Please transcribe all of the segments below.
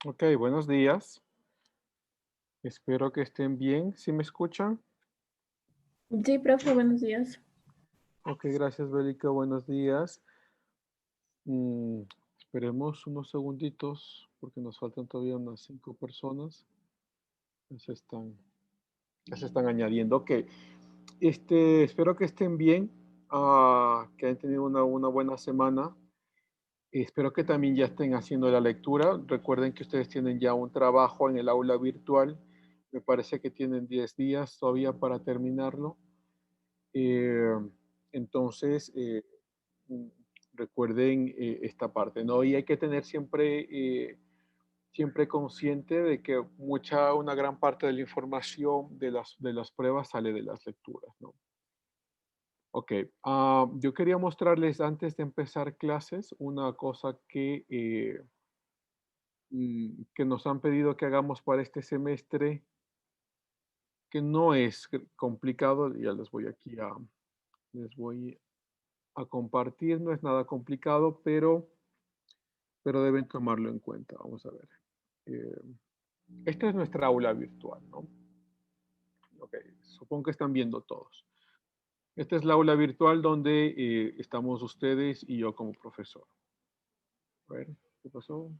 Ok, buenos días. Espero que estén bien. ¿Sí me escuchan? Sí, profe, buenos días. Ok, gracias, Bélica. Buenos días. Mm, esperemos unos segunditos porque nos faltan todavía unas 5 personas. Ya ya se están añadiendo. Ok, espero que estén bien, que hayan tenido una buena semana. Espero que también ya estén haciendo la lectura. Recuerden que ustedes tienen ya un trabajo en el aula virtual. Me parece que tienen 10 días todavía para terminarlo. Eh, entonces, mm, recuerden esta parte, ¿no? Y hay que tener siempre consciente de que una gran parte de la información de las pruebas sale de las lecturas, ¿no? Ok, yo quería mostrarles antes de empezar clases una cosa que nos han pedido que hagamos para este semestre, que no es complicado, ya les voy a compartir, no es nada complicado, pero deben tomarlo en cuenta. Vamos a ver. Eh, Esta es nuestra aula virtual, ¿no? Ok, supongo que están viendo todos. Esta es la aula virtual donde estamos ustedes y yo como profesor. A ver, ¿qué pasó?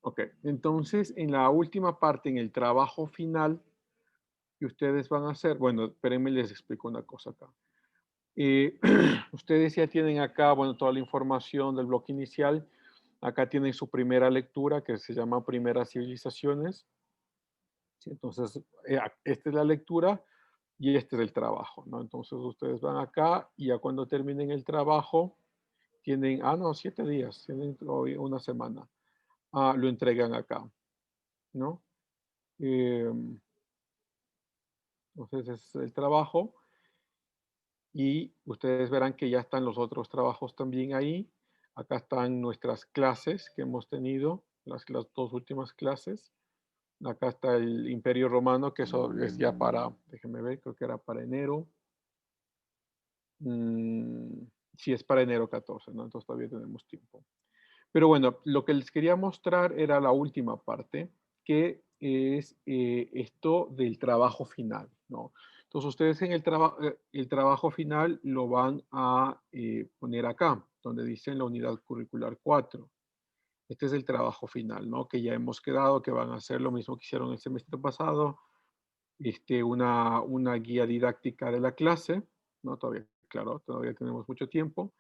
Ok, entonces en la última parte, en el trabajo final que ustedes van a hacer, bueno, espérenme, les explico una cosa acá. Eh, ustedes ya tienen acá, bueno, toda la información del bloque inicial. Acá tienen su primera lectura que se llama Primeras Civilizaciones. ¿Sí? Entonces, esta es la lectura y este es el trabajo, ¿no? Entonces, ustedes van acá y ya cuando terminen el trabajo, no, 7 días, tienen todavía una semana. Lo entregan acá, ¿no? Em, entonces, es el trabajo y ustedes verán que ya están los otros trabajos también ahí. Acá están nuestras clases que hemos tenido, las 2 últimas clases. Acá está el Imperio Romano, que eso es ya déjenme ver, creo que era para enero. Mm, sí, es para enero 14, ¿no? Entonces todavía tenemos tiempo. Pero bueno, lo que les quería mostrar era la última parte, que es esto del trabajo final, ¿no? Entonces ustedes en el trabajo final lo van a poner acá, donde dice la unidad curricular 4. Este es el trabajo final, ¿no? Que ya hemos quedado, que van a hacer lo mismo que hicieron el semestre pasado, una guía didáctica de la clase, ¿no? Todavía, claro, todavía tenemos mucho tiempo.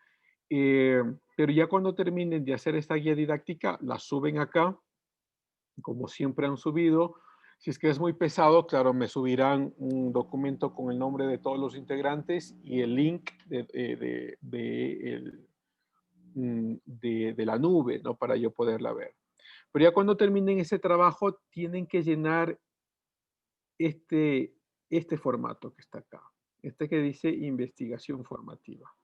Eh, pero ya cuando terminen de hacer esta guía didáctica, la suben acá, como siempre han subido. Si es que es muy pesado, claro, me subirán un documento con el nombre de todos los integrantes y el link de la nube, ¿no? Para yo poderla ver. Pero ya cuando terminen ese trabajo, tienen que llenar este, este formato que está acá, este que dice investigación formativa.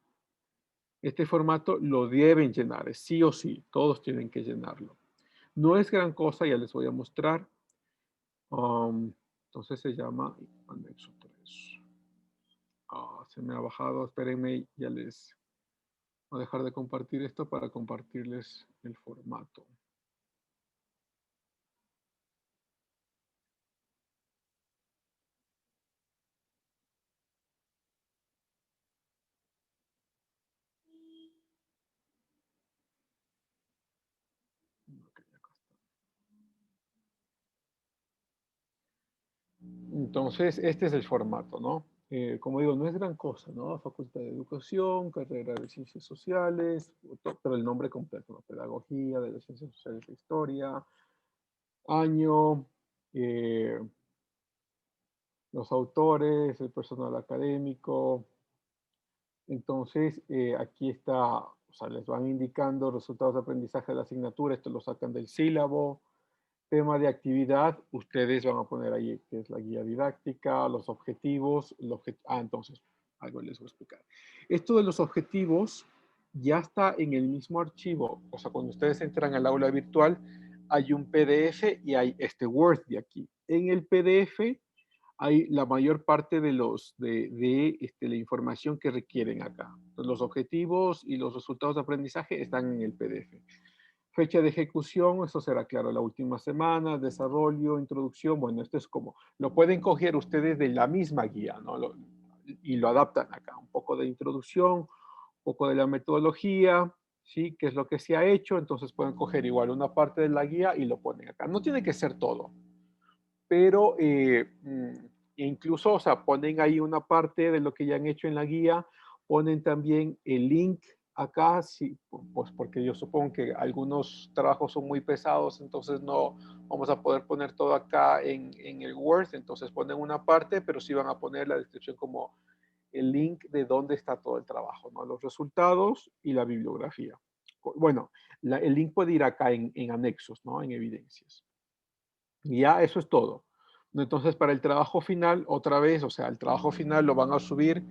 Este formato lo deben llenar, es sí o sí, todos tienen que llenarlo. No es gran cosa, ya les voy a mostrar. Entonces se llama anexo 3. Se me ha bajado, espérenme, ya les voy a dejar de compartir esto para compartirles el formato. Ok, acá está. Entonces, este es el formato, ¿no? Como digo, no es gran cosa, ¿no? Facultad de Educación, carrera de Ciencias Sociales, pero el nombre completo, ¿no? Pedagogía de las Ciencias Sociales e Historia, año, eh, los autores, el personal académico, Entonces, aquí está, o sea, les van indicando resultados de aprendizaje de la asignatura, esto lo sacan del sílabo, tema de actividad, ustedes van a poner ahí que es la guía didáctica, los objetivos, entonces, algo les voy a explicar. Esto de los objetivos ya está en el mismo archivo, o sea, cuando ustedes entran al aula virtual, hay un PDF y hay este Word de aquí. En el PDF hay la mayor parte de la información que requieren acá. Entonces, los objetivos y los resultados de aprendizaje están en el PDF. Fecha de ejecución, eso será claro, la última semana, desarrollo, introducción, bueno, esto es como, lo pueden coger ustedes de la misma guía, ¿no? Y lo adaptan acá, un poco de introducción, un poco de la metodología, ¿sí? ¿Qué es lo que se ha hecho? Entonces pueden coger igual una parte de la guía y lo ponen acá. No tiene que ser todo, pero incluso, o sea, ponen ahí una parte de lo que ya han hecho en la guía, ponen también el link acá, sí, pues porque yo supongo que algunos trabajos son muy pesados, entonces no vamos a poder poner todo acá en el Word, entonces ponen una parte, pero sí van a poner la descripción como el link de dónde está todo el trabajo, ¿no? Los resultados y la bibliografía. Bueno, el link puede ir acá en anexos, ¿no? En evidencias. Y ya eso es todo. Entonces, para el trabajo final, otra vez, o sea, el trabajo final lo van a subir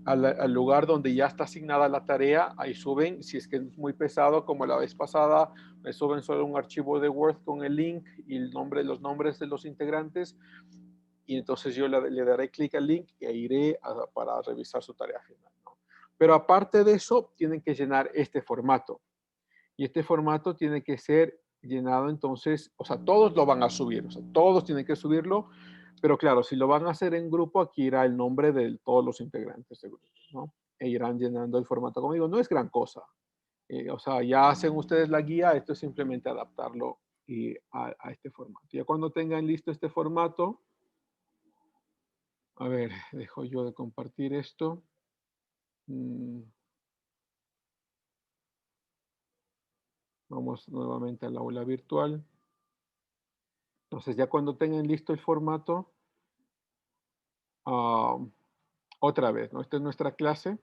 al lugar donde ya está asignada la tarea. Ahí suben, si es que es muy pesado, como la vez pasada, me suben solo un archivo de Word con el link y los nombres de los integrantes. Y entonces yo le daré clic al link e iré para revisar su tarea final, ¿no? Pero aparte de eso, tienen que llenar este formato. Y este formato tiene que ser llenado entonces, o sea, todos lo van a subir, o sea, todos tienen que subirlo, pero claro, si lo van a hacer en grupo, aquí irá el nombre de todos los integrantes del grupo, ¿no? E irán llenando el formato. Como digo, no es gran cosa. O sea, ya hacen ustedes la guía, esto es simplemente adaptarlo a este formato. Ya cuando tengan listo este formato, a ver, dejo yo de compartir esto. Vamos nuevamente al aula virtual. Entonces, ya cuando tengan listo el formato, otra vez, ¿no? Esta es nuestra clase.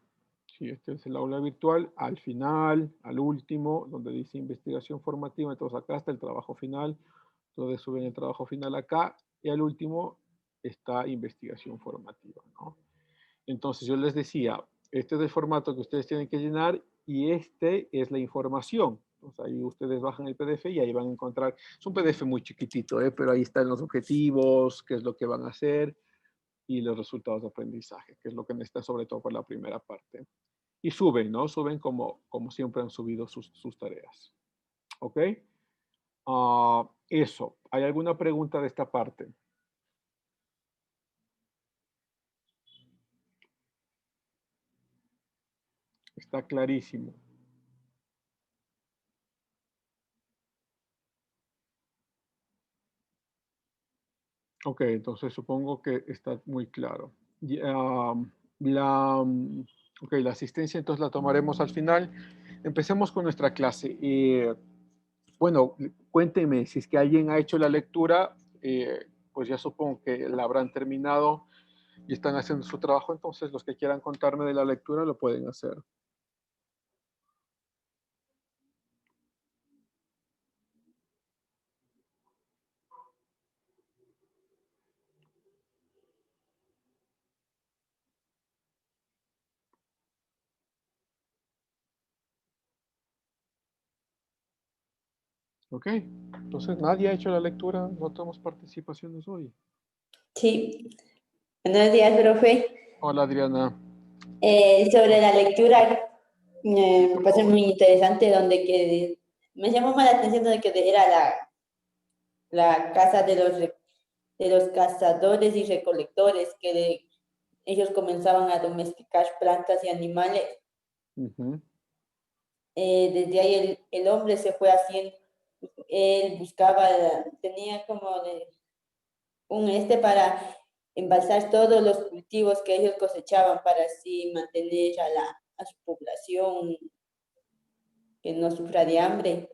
Sí, este es el aula virtual. Al final, al último, donde dice investigación formativa, entonces acá está el trabajo final. Entonces suben el trabajo final acá. Y al último está investigación formativa, ¿no? Entonces yo les decía, este es el formato que ustedes tienen que llenar y este es la información. Entonces ahí ustedes bajan el PDF y ahí van a encontrar, es un PDF muy chiquitito, pero ahí están los objetivos, qué es lo que van a hacer y los resultados de aprendizaje, que es lo que necesitan sobre todo por la primera parte. Y suben, ¿no? Suben como siempre han subido sus tareas. ¿Ok? Eso. ¿Hay alguna pregunta de esta parte? Está clarísimo. Ok, entonces supongo que está muy claro. Ok, la asistencia entonces la tomaremos al final. Empecemos con nuestra clase. Bueno, cuéntenme, si es que alguien ha hecho la lectura, pues ya supongo que la habrán terminado y están haciendo su trabajo, entonces los que quieran contarme de la lectura lo pueden hacer. Ok, entonces nadie ha hecho la lectura, no tenemos participaciones hoy. Sí, buenos días, profe. Hola Adriana. Sobre la lectura, me parece muy interesante donde que me llamó más la atención donde que era la casa de los cazadores y recolectores, ellos comenzaban a domesticar plantas y animales. Ujú. Desde ahí el hombre se fue haciendo, él buscaba, tenía como un para embalsar todos los cultivos que ellos cosechaban para así mantener a su población que no sufra de hambre.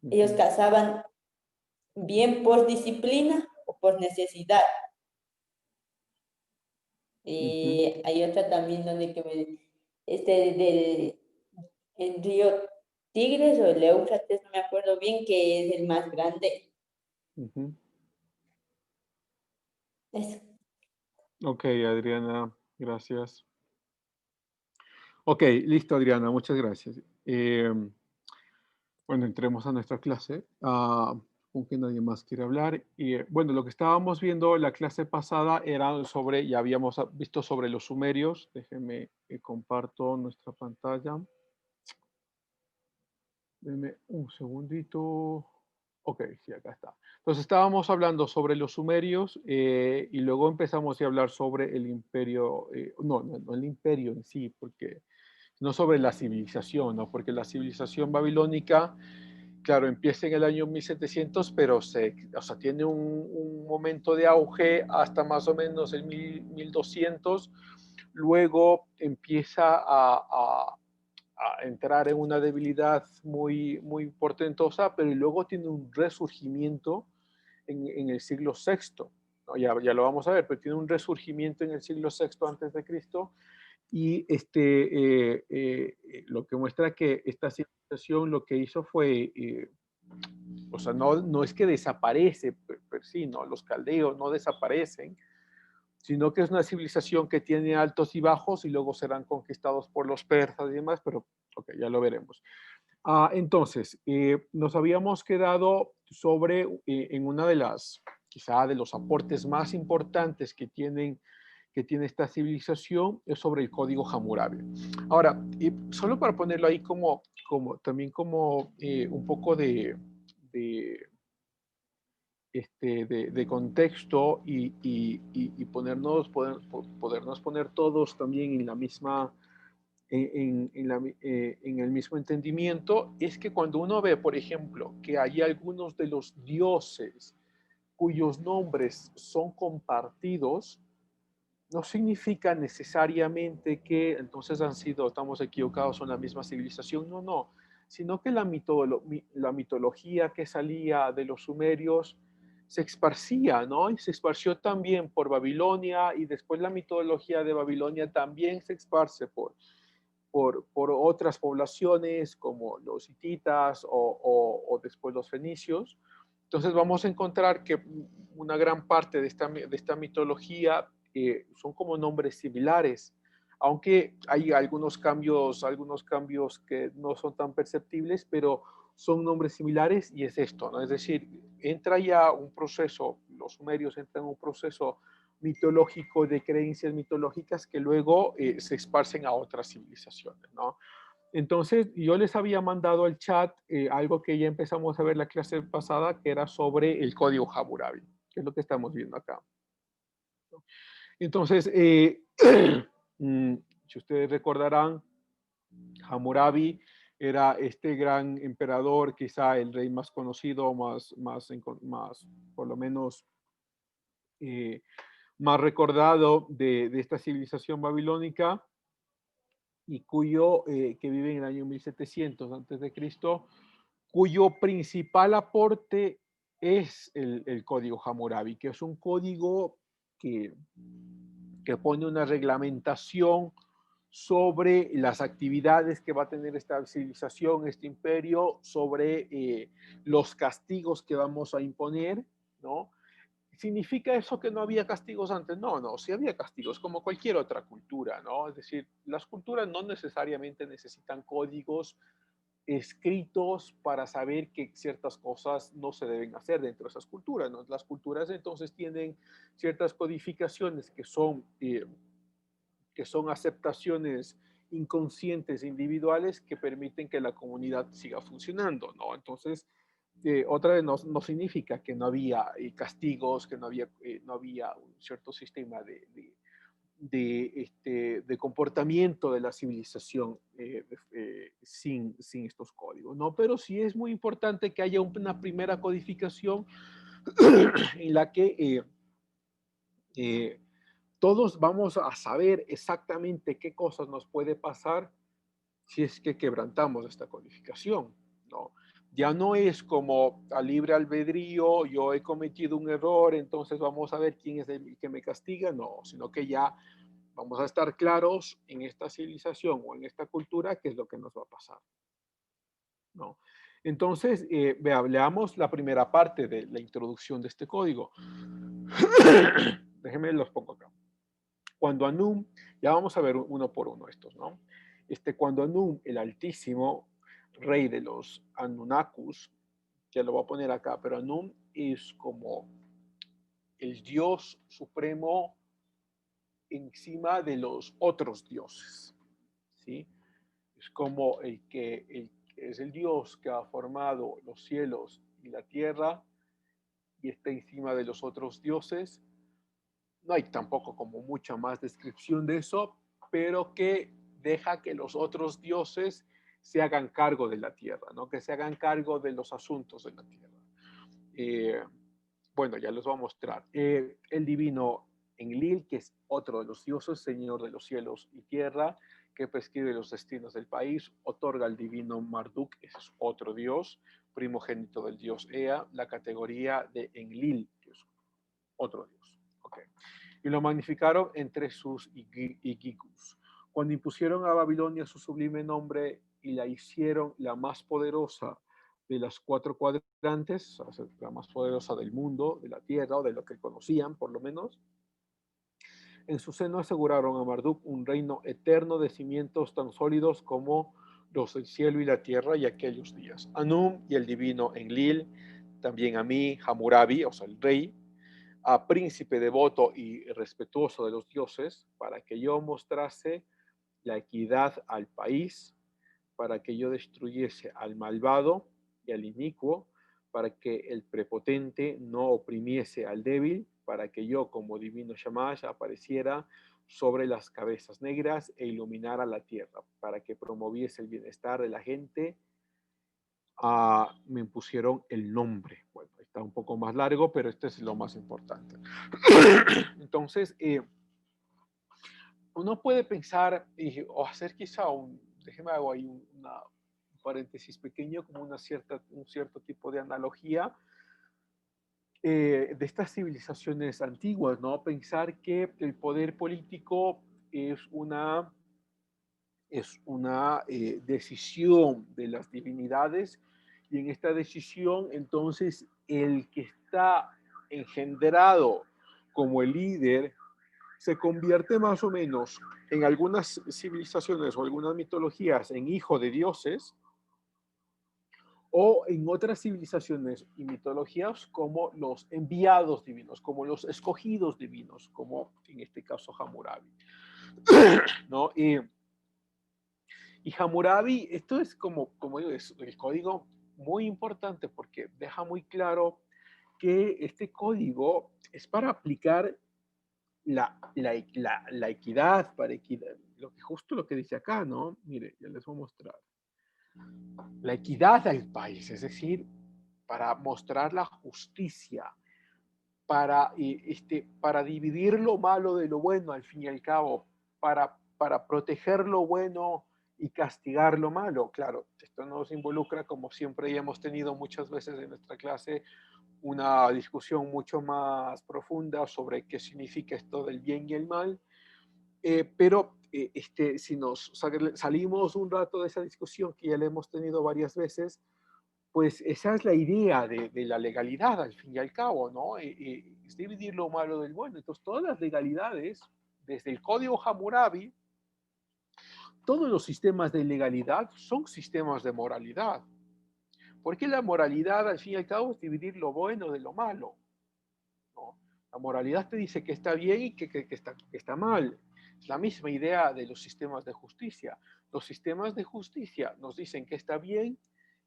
Ellos Ujú. cazaban bien por disciplina o por necesidad. Ujú. Hay otra también donde que el río Tigres o el Éufrates, no me acuerdo bien, que es el más grande. Ujú. Eso. Ok, Adriana, gracias. Ok, listo, Adriana, muchas gracias. Bueno, entremos a nuestra clase. Con que nadie más quiere hablar. Y bueno, lo que estábamos viendo la clase pasada era sobre, ya habíamos visto sobre los sumerios. Déjenme que comparto nuestra pantalla. Denme un segundito. Ok, sí, acá está. Entonces estábamos hablando sobre los sumerios y luego empezamos a hablar sobre el imperio, no el imperio en sí, porque no sobre la civilización, ¿no? Porque la civilización babilónica, claro, empieza en el año 1700, pero o sea, tiene un momento de auge hasta más o menos el 1200, luego empieza a entrar en una debilidad muy, muy portentosa, pero luego tiene un resurgimiento en el siglo VI, ¿no? Ya lo vamos a ver, pero tiene un resurgimiento en el siglo VI antes de Cristo, y lo que muestra que esta civilización lo que hizo fue, o sea, no es que desaparece per sí, ¿no? Los caldeos no desaparecen, sino que es una civilización que tiene altos y bajos y luego serán conquistados por los persas y demás, pero ok, ya lo veremos. Entonces, nos habíamos quedado sobre, en una de las, quizá de los aportes más importantes que tiene esta civilización, es sobre el código Hammurabi. Ahora, solo para ponerlo ahí también como un poco de contexto y podernos poner todos también en la misma, en el mismo entendimiento, es que cuando uno ve, por ejemplo, que hay algunos de los dioses cuyos nombres son compartidos, no significa necesariamente que entonces estamos equivocados, son la misma civilización, no, sino que la mitología que salía de los sumerios se esparcía, ¿no? Y se esparció también por Babilonia, y después la mitología de Babilonia también se esparce por otras poblaciones como los hititas o después los fenicios. Entonces vamos a encontrar que una gran parte de esta mitología son como nombres similares, aunque hay algunos cambios que no son tan perceptibles, pero son nombres similares, y es esto, ¿no? Es decir, entra ya un proceso, los sumerios entran en un proceso mitológico, de creencias mitológicas que luego se esparcen a otras civilizaciones, ¿no? Entonces, yo les había mandado al chat algo que ya empezamos a ver la clase pasada, que era sobre el código Hammurabi, que es lo que estamos viendo acá. Entonces, si ustedes recordarán, Hammurabi era este gran emperador, quizá el rey más conocido, más por lo menos más recordado de esta civilización babilónica, y que vive en el año 1700 antes de Cristo, cuyo principal aporte es el código Hammurabi, que es un código que pone una reglamentación sobre las actividades que va a tener esta civilización, este imperio, sobre los castigos que vamos a imponer, ¿no? ¿Significa eso que no había castigos antes? No, sí había castigos, como cualquier otra cultura, ¿no? Es decir, las culturas no necesariamente necesitan códigos escritos para saber que ciertas cosas no se deben hacer dentro de esas culturas, ¿no? Las culturas entonces tienen ciertas codificaciones que son aceptaciones inconscientes individuales que permiten que la comunidad siga funcionando, ¿no? Entonces, otra vez no significa que no había castigos, que no había un cierto sistema de comportamiento de la civilización sin estos códigos, ¿no? Pero sí es muy importante que haya una primera codificación en la que todos vamos a saber exactamente qué cosas nos puede pasar si es que quebrantamos esta codificación, ¿no? Ya no es como a libre albedrío, yo he cometido un error, entonces vamos a ver quién es el que me castiga, no, sino que ya vamos a estar claros en esta civilización o en esta cultura qué es lo que nos va a pasar, ¿no? Entonces, veamos la primera parte de la introducción de este código. Déjenme los pongo acá. Cuando Anum, ya vamos a ver uno por uno estos, ¿no? Cuando Anum, el Altísimo, rey de los Anunnakis, que lo voy a poner acá, pero Anum es como el Dios supremo encima de los otros dioses, ¿sí? Es como es el Dios que ha formado los cielos y la tierra y está encima de los otros dioses. No hay tampoco como mucha más descripción de eso, pero que deja que los otros dioses se hagan cargo de la tierra, ¿no? Que se hagan cargo de los asuntos de la tierra. Bueno, ya los voy a mostrar. El divino Enlil, que es otro de los dioses, señor de los cielos y tierra, que prescribe los destinos del país, otorga al divino Marduk, ese es otro dios, primogénito del dios Ea, la categoría de Enlil, que es otro dios. Okay. Y lo magnificaron entre sus Igigus. Cuando impusieron a Babilonia su sublime nombre y la hicieron la más poderosa de las 4 cuadrantes, o sea, la más poderosa del mundo, de la tierra, o de lo que conocían por lo menos, en su seno aseguraron a Marduk un reino eterno de cimientos tan sólidos como los del cielo y la tierra y aquellos días. Anum y el divino Enlil, también a mí, Hammurabi, o sea, el rey, a príncipe devoto y respetuoso de los dioses, para que yo mostrase la equidad al país, para que yo destruyese al malvado y al inicuo, para que el prepotente no oprimiese al débil, para que yo como divino Shamash apareciera sobre las cabezas negras e iluminara la tierra, para que promoviese el bienestar de la gente. Me impusieron el nombre. Bueno, está un poco más largo, pero este es lo más importante. Entonces, uno puede pensar o hacer quizá déjeme hago ahí un paréntesis pequeño, como un cierto tipo de analogía de estas civilizaciones antiguas, ¿no? Pensar que el poder político es una decisión de las divinidades y en esta decisión entonces el que está engendrado como el líder se convierte más o menos en algunas civilizaciones o algunas mitologías en hijo de dioses o en otras civilizaciones y mitologías como los enviados divinos, como los escogidos divinos, como en este caso Hammurabi, ¿no? Y Hammurabi, esto es como digo, es el código muy importante porque deja muy claro que este código es para aplicar la equidad, justo lo que dice acá, ¿no? Mire, ya les voy a mostrar. La equidad al país, es decir, para mostrar la justicia, para dividir lo malo de lo bueno, al fin y al cabo, para proteger lo bueno y castigar lo malo. Claro, esto nos involucra, como siempre ya hemos tenido muchas veces en nuestra clase, una discusión mucho más profunda sobre qué significa esto del bien y el mal, pero si nos salimos un rato de esa discusión que ya la hemos tenido varias veces, pues esa es la idea de la legalidad, al fin y al cabo, ¿no? Es dividir lo malo del bueno. Entonces, todas las legalidades, desde el Código Hammurabi, todos los sistemas de legalidad son sistemas de moralidad. Porque la moralidad, al fin y al cabo, es dividir lo bueno de lo malo, ¿no? La moralidad te dice que está bien y que está mal. Es la misma idea de los sistemas de justicia. Los sistemas de justicia nos dicen que está bien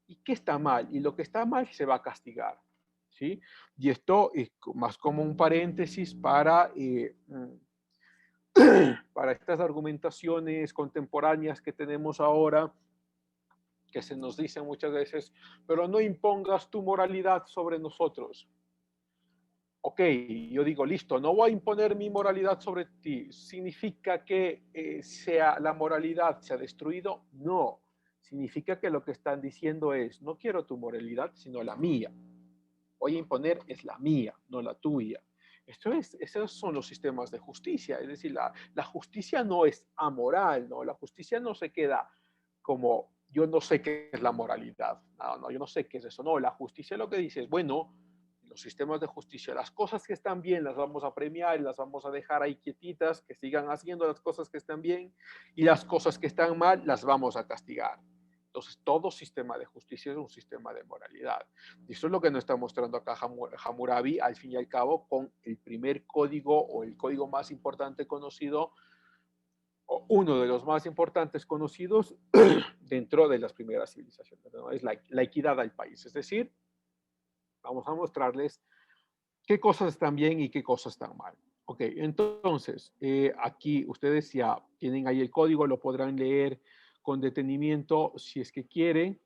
y que está mal, y lo que está mal se va a castigar, ¿sí? Y esto es más como un paréntesis para estas argumentaciones contemporáneas que tenemos ahora, que se nos dicen muchas veces, pero no impongas tu moralidad sobre nosotros. Ok, yo digo, listo, no voy a imponer mi moralidad sobre ti. ¿Significa que la moralidad se ha destruido? No. Significa que lo que están diciendo es, no quiero tu moralidad, sino la mía. Voy a imponer es la mía, no la tuya. Esos son los sistemas de justicia. Es decir, la justicia no es amoral, ¿no? La justicia no se queda como, yo no sé qué es la moralidad. No, yo no sé qué es eso. No, la justicia lo que dice es, bueno, los sistemas de justicia, las cosas que están bien las vamos a premiar y las vamos a dejar ahí quietitas, que sigan haciendo las cosas que están bien, y las cosas que están mal las vamos a castigar. Entonces, todo sistema de justicia es un sistema de moralidad. Y eso es lo que nos está mostrando acá Hammurabi, al fin y al cabo, con el primer código o el código más importante conocido, o uno de los más importantes conocidos dentro de las primeras civilizaciones, ¿no? Es la equidad al país. Es decir, vamos a mostrarles qué cosas están bien y qué cosas están mal. Ok, entonces, aquí ustedes ya tienen ahí el código, lo podrán leer con detenimiento si es que quieren.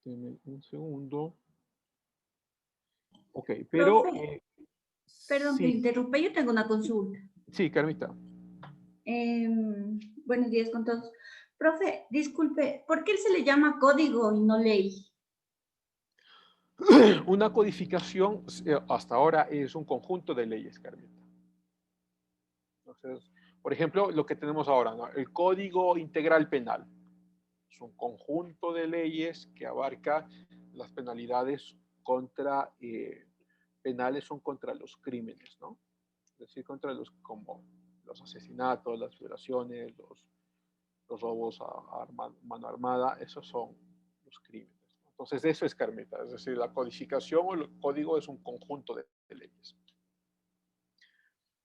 Denme un segundo. Ok, pero Profe, perdón que sí, interrumpa, yo tengo una consulta. sí, Carmita. Buenos días con todos. Profe, disculpe, ¿por qué se le llama código y no ley? Una codificación hasta ahora es un conjunto de leyes, Carmita. Entonces, por ejemplo, lo que tenemos ahora, ¿no? El Código Integral Penal. Es un conjunto de leyes que abarca las penalidades contra, penales son contra los crímenes, ¿no? Es decir, contra los, como los asesinatos, las violaciones, los robos a mano armada, esos son los crímenes. Entonces, eso es Carmita, es decir, la codificación o el código es un conjunto de leyes.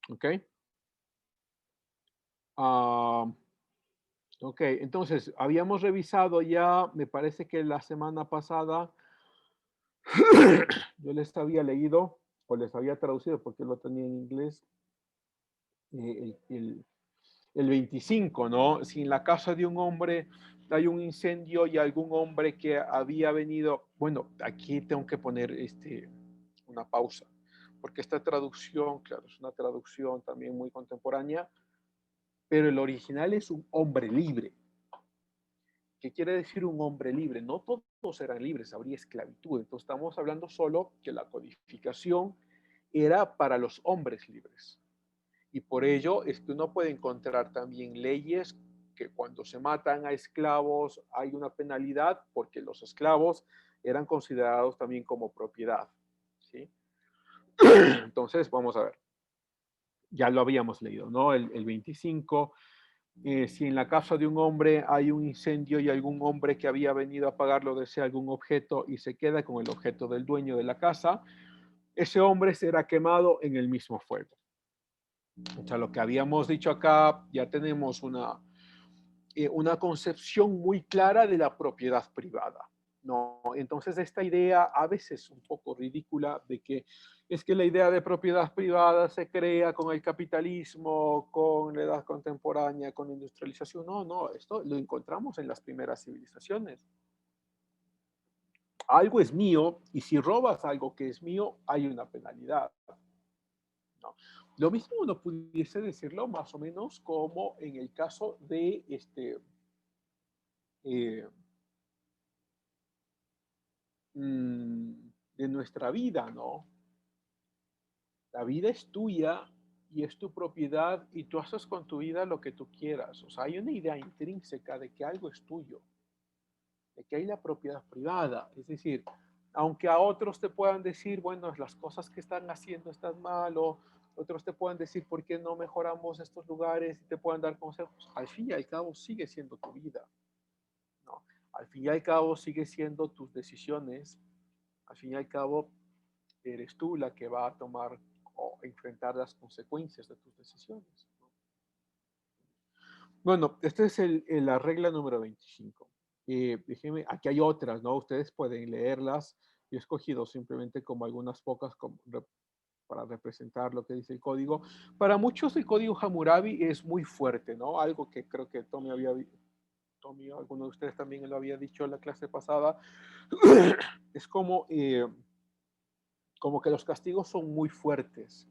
¿Ok? Ok, entonces, habíamos revisado ya, me parece que la semana pasada, yo les había leído o les había traducido porque lo tenía en inglés, el 25, ¿no? Si en la casa de un hombre hay un incendio y algún hombre que había venido, bueno, aquí tengo que poner una pausa, porque esta traducción, claro, es una traducción también muy contemporánea, pero el original es un hombre libre. ¿Qué quiere decir un hombre libre? No todos eran libres, habría esclavitud. Entonces estamos hablando solo que la codificación era para los hombres libres. Y por ello es que uno puede encontrar también leyes que cuando se matan a esclavos hay una penalidad porque los esclavos eran considerados también como propiedad. ¿Sí? Entonces, vamos a ver. Ya lo habíamos leído, ¿no? El 25. Si en la casa de un hombre hay un incendio y algún hombre que había venido a pagarlo desea algún objeto y se queda con el objeto del dueño de la casa, ese hombre será quemado en el mismo fuego. O sea, lo que habíamos dicho acá, ya tenemos una concepción muy clara de la propiedad privada. No, entonces esta idea a veces un poco ridícula de que es que la idea de propiedad privada se crea con el capitalismo, con la edad contemporánea, con la industrialización. No, esto lo encontramos en las primeras civilizaciones. Algo es mío y si robas algo que es mío, hay una penalidad. ¿No? Lo mismo uno pudiese decirlo más o menos como en el caso de de nuestra vida, ¿no? La vida es tuya y es tu propiedad y tú haces con tu vida lo que tú quieras. O sea, hay una idea intrínseca de que algo es tuyo, de que hay la propiedad privada. Es decir, aunque a otros te puedan decir, bueno, las cosas que están haciendo están mal, o otros te puedan decir, ¿por qué no mejoramos estos lugares? Y te puedan dar consejos. Al fin y al cabo sigue siendo tu vida, ¿no? Al fin y al cabo sigue siendo tus decisiones. Al fin y al cabo eres tú la que va a tomar o enfrentar las consecuencias de tus decisiones, ¿no? Bueno, esta es la regla número 25. Déjenme, aquí hay otras, ¿no? Ustedes pueden leerlas. Yo he escogido simplemente como algunas pocas para representar lo que dice el código. Para muchos el código Hammurabi es muy fuerte, ¿no? Algo que creo que Tommy, alguno de ustedes también lo había dicho en la clase pasada. Es como que los castigos son muy fuertes.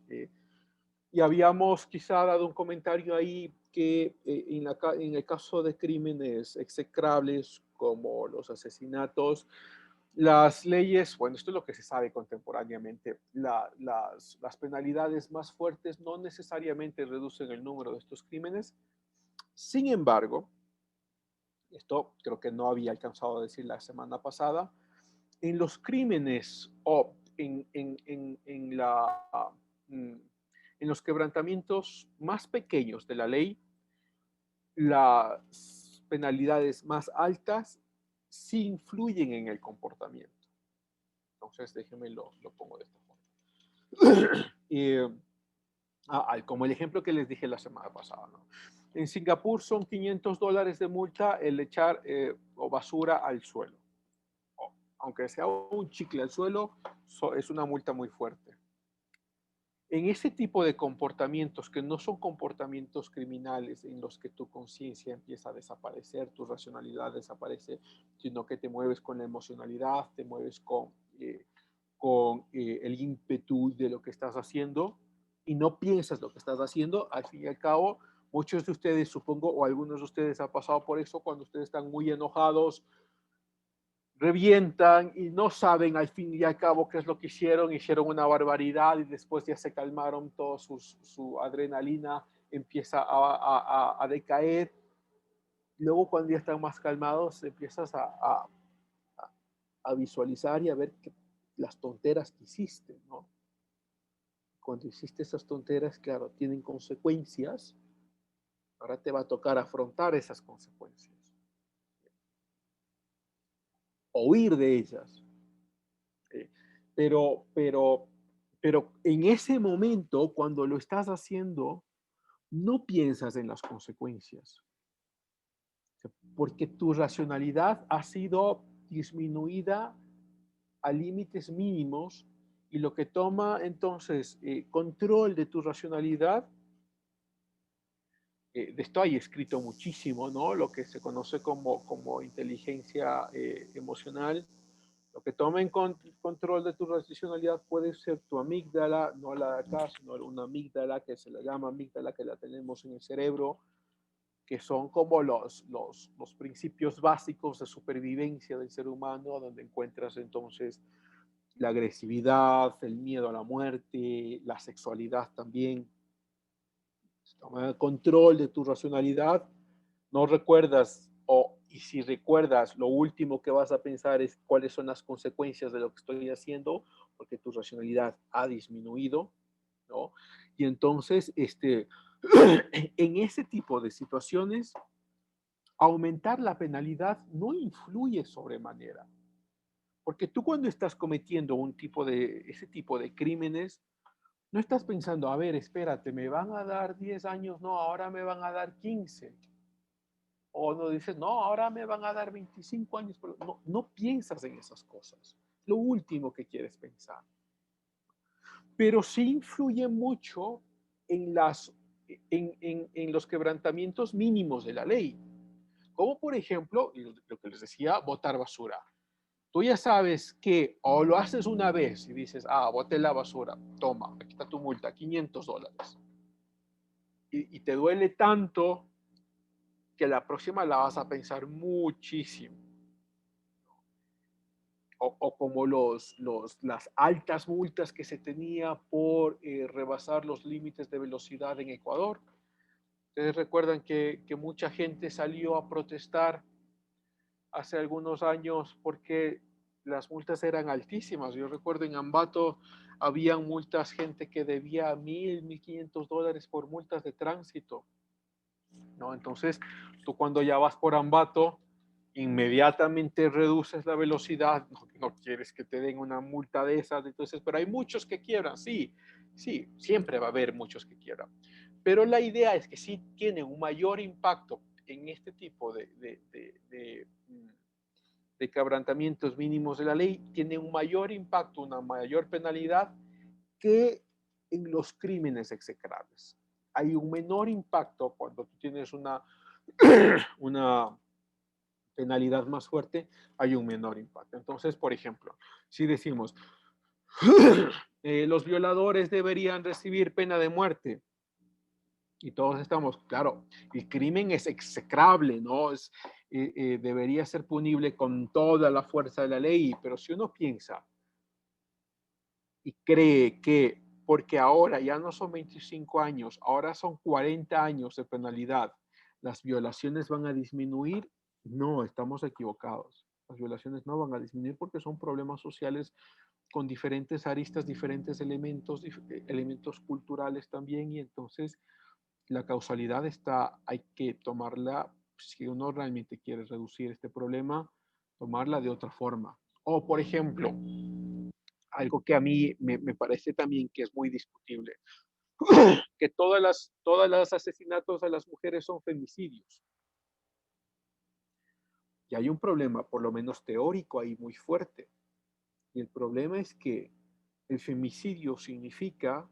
Y habíamos quizá dado un comentario ahí que en el caso de crímenes execrables como los asesinatos, Las leyes, bueno, esto es lo que se sabe contemporáneamente, las penalidades más fuertes no necesariamente reducen el número de estos crímenes. Sin embargo, esto creo que no había alcanzado a decir la semana pasada, en los crímenes o mm, en los quebrantamientos más pequeños de la ley, las penalidades más altas sí influyen en el comportamiento. Entonces, déjenme lo pongo de esta forma. Como el ejemplo que les dije la semana pasada, ¿no? En Singapur son $500 de multa el echar o basura al suelo. Aunque sea un chicle al suelo, es una multa muy fuerte. En ese tipo de comportamientos que no son comportamientos criminales en los que tu conciencia empieza a desaparecer, tu racionalidad desaparece, sino que te mueves con la emocionalidad, te mueves con el ímpetu de lo que estás haciendo y no piensas lo que estás haciendo, al fin y al cabo, muchos de ustedes, supongo, o algunos de ustedes han pasado por eso cuando ustedes están muy enojados, revientan y no saben al fin y al cabo qué es lo que hicieron una barbaridad y después ya se calmaron, toda su adrenalina empieza a decaer. Luego cuando ya están más calmados empiezas a visualizar y a ver las tonteras que hiciste, ¿no? Cuando hiciste esas tonteras, claro, tienen consecuencias, ahora te va a tocar afrontar esas consecuencias, o huir de ellas. Pero, pero, pero en ese momento, cuando lo estás haciendo, no piensas en las consecuencias, porque tu racionalidad ha sido disminuida a límites mínimos y lo que toma entonces control de tu racionalidad, de esto hay escrito muchísimo, ¿no? Lo que se conoce como inteligencia emocional. Lo que toma en control de tu racionalidad puede ser tu amígdala, no la de acá, sino una amígdala que se le llama amígdala, que la tenemos en el cerebro, que son como los principios básicos de supervivencia del ser humano, donde encuentras entonces la agresividad, el miedo a la muerte, la sexualidad también. Toma control de tu racionalidad, no recuerdas, y si recuerdas, lo último que vas a pensar es cuáles son las consecuencias de lo que estoy haciendo, porque tu racionalidad ha disminuido, ¿no? Y entonces, en ese tipo de situaciones, aumentar la penalidad no influye sobremanera, porque tú cuando estás cometiendo ese tipo de crímenes, no estás pensando, a ver, espérate, me van a dar 10 años, no, ahora me van a dar 15. O no dices, no, ahora me van a dar 25 años. Pero no, no piensas en esas cosas. Lo último que quieres pensar. Pero sí influye mucho en los quebrantamientos mínimos de la ley. Como por ejemplo, lo que les decía, botar basura. Tú ya sabes que o lo haces una vez y dices, boté la basura, toma, aquí está tu multa, $500. Y te duele tanto que la próxima la vas a pensar muchísimo. O como las altas multas que se tenía por rebasar los límites de velocidad en Ecuador. Ustedes recuerdan que mucha gente salió a protestar hace algunos años porque las multas eran altísimas. Yo recuerdo en Ambato habían multas, gente que debía $1,000, $1,500 por multas de tránsito, ¿no? Entonces, tú cuando ya vas por Ambato, inmediatamente reduces la velocidad, no quieres que te den una multa de esas, entonces, pero hay muchos que quiebran, sí, siempre va a haber muchos que quiebran, pero la idea es que sí tiene un mayor impacto en este tipo de quebrantamientos mínimos de la ley, tiene un mayor impacto, una mayor penalidad que en los crímenes execrables. Hay un menor impacto cuando tú tienes una penalidad más fuerte, hay un menor impacto. Entonces, por ejemplo, si decimos, los violadores deberían recibir pena de muerte, Y todos estamos, claro, el crimen es execrable, ¿no? Debería ser punible con toda la fuerza de la ley, pero si uno piensa y cree que porque ahora ya no son 25 años, ahora son 40 años de penalidad, las violaciones van a disminuir, no, estamos equivocados. Las violaciones no van a disminuir porque son problemas sociales con diferentes aristas, diferentes elementos, elementos culturales también, y entonces la causalidad está, hay que tomarla, si uno realmente quiere reducir este problema, tomarla de otra forma. O, por ejemplo, algo que a mí me parece también que es muy discutible, que todas las asesinatos a las mujeres son femicidios. Y hay un problema, por lo menos teórico, ahí muy fuerte. Y el problema es que el femicidio significa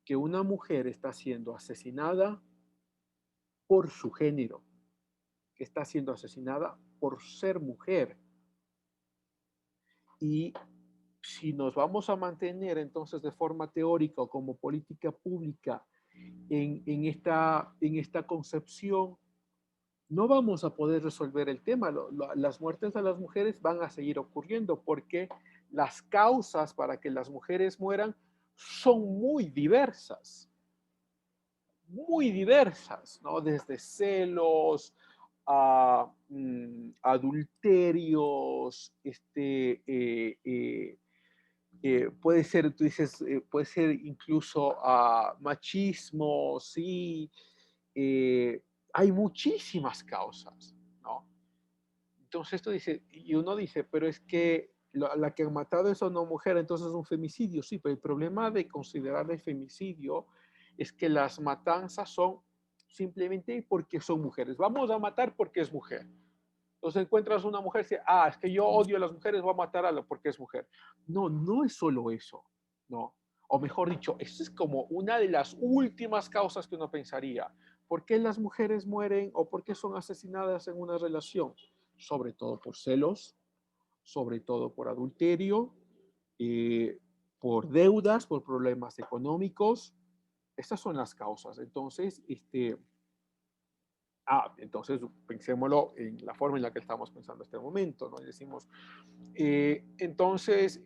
que una mujer está siendo asesinada por su género, que está siendo asesinada por ser mujer. Y si nos vamos a mantener entonces de forma teórica o como política pública en esta concepción, no vamos a poder resolver el tema. Las muertes de las mujeres van a seguir ocurriendo porque las causas para que las mujeres mueran son muy diversas, ¿no? Desde celos, a adulterios, puede ser, tú dices, puede ser incluso machismo, sí, hay muchísimas causas, ¿no? Entonces esto dice, y uno dice, pero es que la que han matado es una mujer, entonces es un femicidio, sí, pero el problema de considerar el femicidio es que las matanzas son simplemente porque son mujeres. Vamos a matar porque es mujer. Entonces encuentras una mujer y dice, es que yo odio a las mujeres, voy a matarla porque es mujer. No, no es solo eso, no. O mejor dicho, eso es como una de las últimas causas que uno pensaría. ¿Por qué las mujeres mueren o por qué son asesinadas en una relación? Sobre todo por celos, sobre todo por adulterio, eh, por deudas, por problemas económicos. Estas son las causas. Entonces, entonces pensémoslo en la forma en la que estamos pensando en este momento, ¿no? Y decimos, entonces,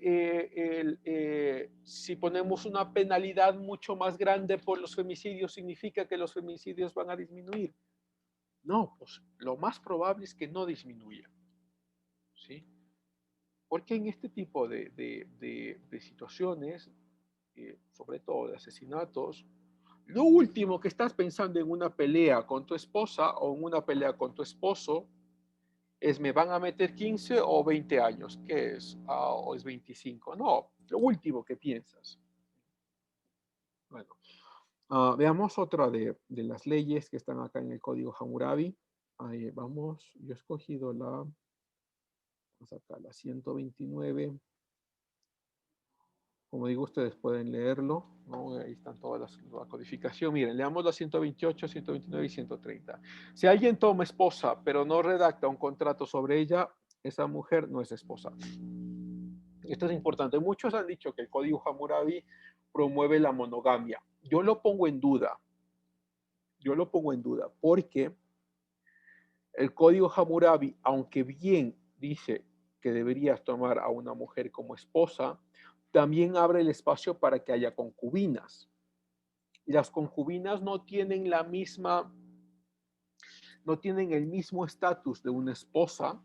si ponemos una penalidad mucho más grande por los femicidios, ¿significa que los femicidios van a disminuir? No, pues lo más probable es que no disminuya, ¿sí? Porque en este tipo de situaciones, sobre todo de asesinatos, lo último que estás pensando en una pelea con tu esposa o en una pelea con tu esposo es me van a meter 15 o 20 años, ¿qué es? ¿O es 25? No, lo último que piensas. Bueno, veamos otra de las leyes que están acá en el Código Hammurabi. Ahí vamos, yo he escogido vamos acá, la 129. Como digo, ustedes pueden leerlo, ¿no? Ahí están todas la codificación. Miren, leamos la 128, 129 y 130. Si alguien toma esposa, pero no redacta un contrato sobre ella, esa mujer no es esposa. Esto es importante. Muchos han dicho que el Código Hammurabi promueve la monogamia. Yo lo pongo en duda. Yo lo pongo en duda porque el Código Hammurabi, aunque bien dice que deberías tomar a una mujer como esposa, también abre el espacio para que haya concubinas. Y las concubinas no tienen no tienen el mismo estatus de una esposa.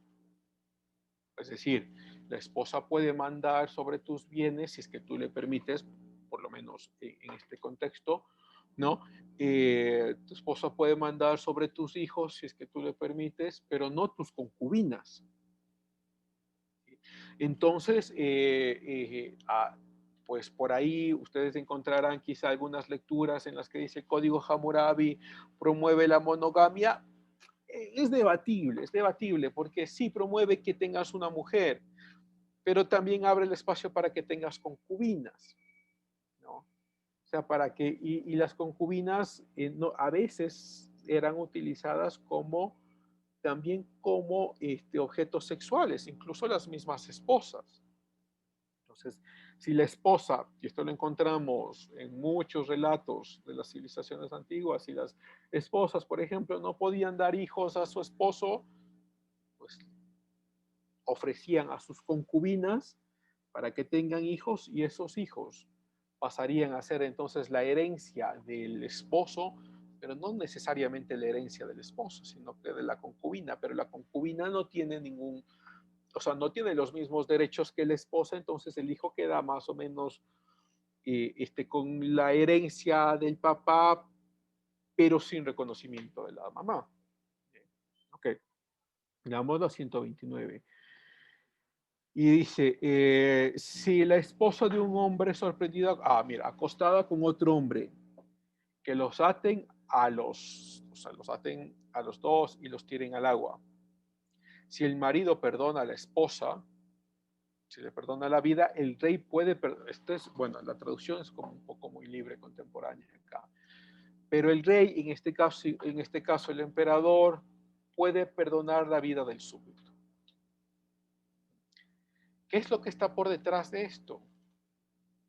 Es decir, la esposa puede mandar sobre tus bienes si es que tú le permites, por lo menos en este contexto, ¿no? Tu esposa puede mandar sobre tus hijos si es que tú le permites, pero no tus concubinas. Entonces, pues por ahí ustedes encontrarán quizá algunas lecturas en las que dice el Código Hammurabi promueve la monogamia. Es debatible, porque sí promueve que tengas una mujer, pero también abre el espacio para que tengas concubinas, ¿no? O sea, para que, y las concubinas no, a veces eran utilizadas también como objetos sexuales, incluso las mismas esposas. Entonces, Si la esposa, y esto lo encontramos en muchos relatos de las civilizaciones antiguas, si las esposas, por ejemplo, no podían dar hijos a su esposo, pues ofrecían a sus concubinas para que tengan hijos y esos hijos pasarían a ser entonces la herencia del esposo, pero no necesariamente la herencia del esposo, sino que de la concubina, pero la concubina no tiene ningún, o sea, no tiene los mismos derechos que la esposa, entonces el hijo queda más o menos con la herencia del papá, pero sin reconocimiento de la mamá. Ok, veamos la 129. Y dice, si la esposa de un hombre sorprendida, mira, acostada con otro hombre, que los aten los aten a los dos y los tiren al agua. Si el marido perdona a la esposa, si le perdona la vida, el rey puede, bueno, la traducción es como un poco muy libre contemporánea acá, pero el rey, en este caso el emperador, puede perdonar la vida del súbdito. ¿Qué es lo que está por detrás de esto?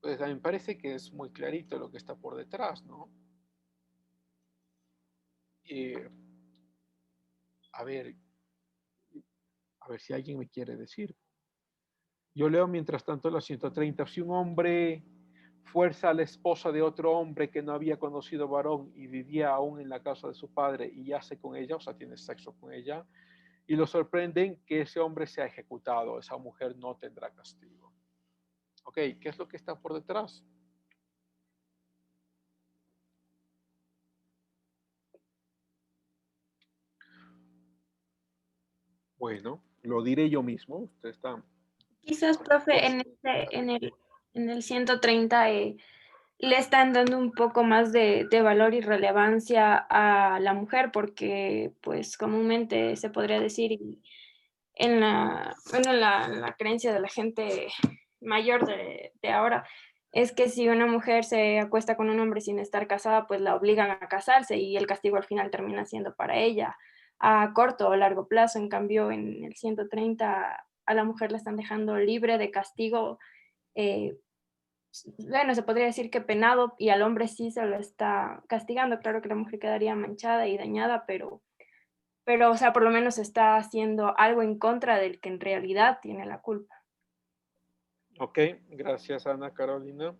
Pues a mí me parece que es muy clarito lo que está por detrás, ¿no? A ver si alguien me quiere decir. Yo leo mientras tanto la 130. Si un hombre fuerza a la esposa de otro hombre que no había conocido varón y vivía aún en la casa de su padre y yace con ella, o sea, tiene sexo con ella, y lo sorprenden, que ese hombre sea ejecutado, esa mujer no tendrá castigo. Ok, ¿qué es lo que está por detrás? Bueno, lo diré yo mismo. Ustedes están. Quizás, profe, en el 130 le están dando un poco más de valor y relevancia a la mujer porque, pues, comúnmente se podría decir bueno, la creencia de la gente mayor de ahora es que si una mujer se acuesta con un hombre sin estar casada, pues la obligan a casarse y el castigo al final termina siendo para ella a corto o largo plazo. En cambio, en el 130 a la mujer la están dejando libre de castigo. eh, bueno, se podría decir que penado y al hombre sí se lo está castigando. Claro que la mujer quedaría manchada y dañada, o sea, por lo menos está haciendo algo en contra del que en realidad tiene la culpa. Ok, gracias Ana Carolina.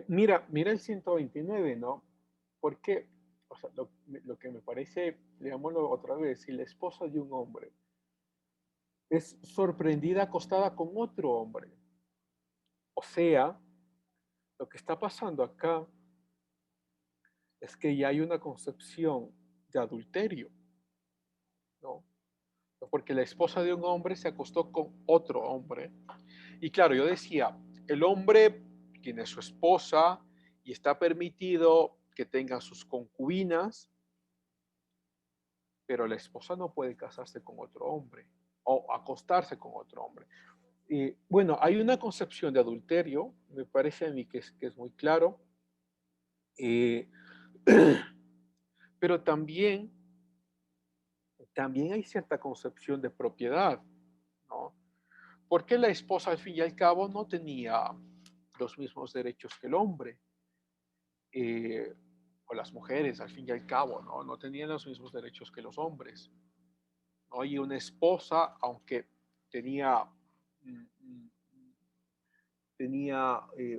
Mira el 129, ¿no? Porque, o sea, lo que me parece, leámoslo otra vez, si la esposa de un hombre es sorprendida acostada con otro hombre, o sea, lo que está pasando acá es que ya hay una concepción de adulterio, ¿no? Porque la esposa de un hombre se acostó con otro hombre. Y claro, yo decía, el hombre tiene su esposa y está permitido que tenga sus concubinas, pero la esposa no puede casarse con otro hombre o acostarse con otro hombre. Bueno, hay una concepción de adulterio, me parece a mí que es muy claro, eh, pero también hay cierta concepción de propiedad, ¿no? Porque la esposa al fin y al cabo no tenía los mismos derechos que el hombre, o las mujeres al fin y al cabo, ¿no? No tenían los mismos derechos que los hombres, ¿no? Y una esposa, aunque tenía,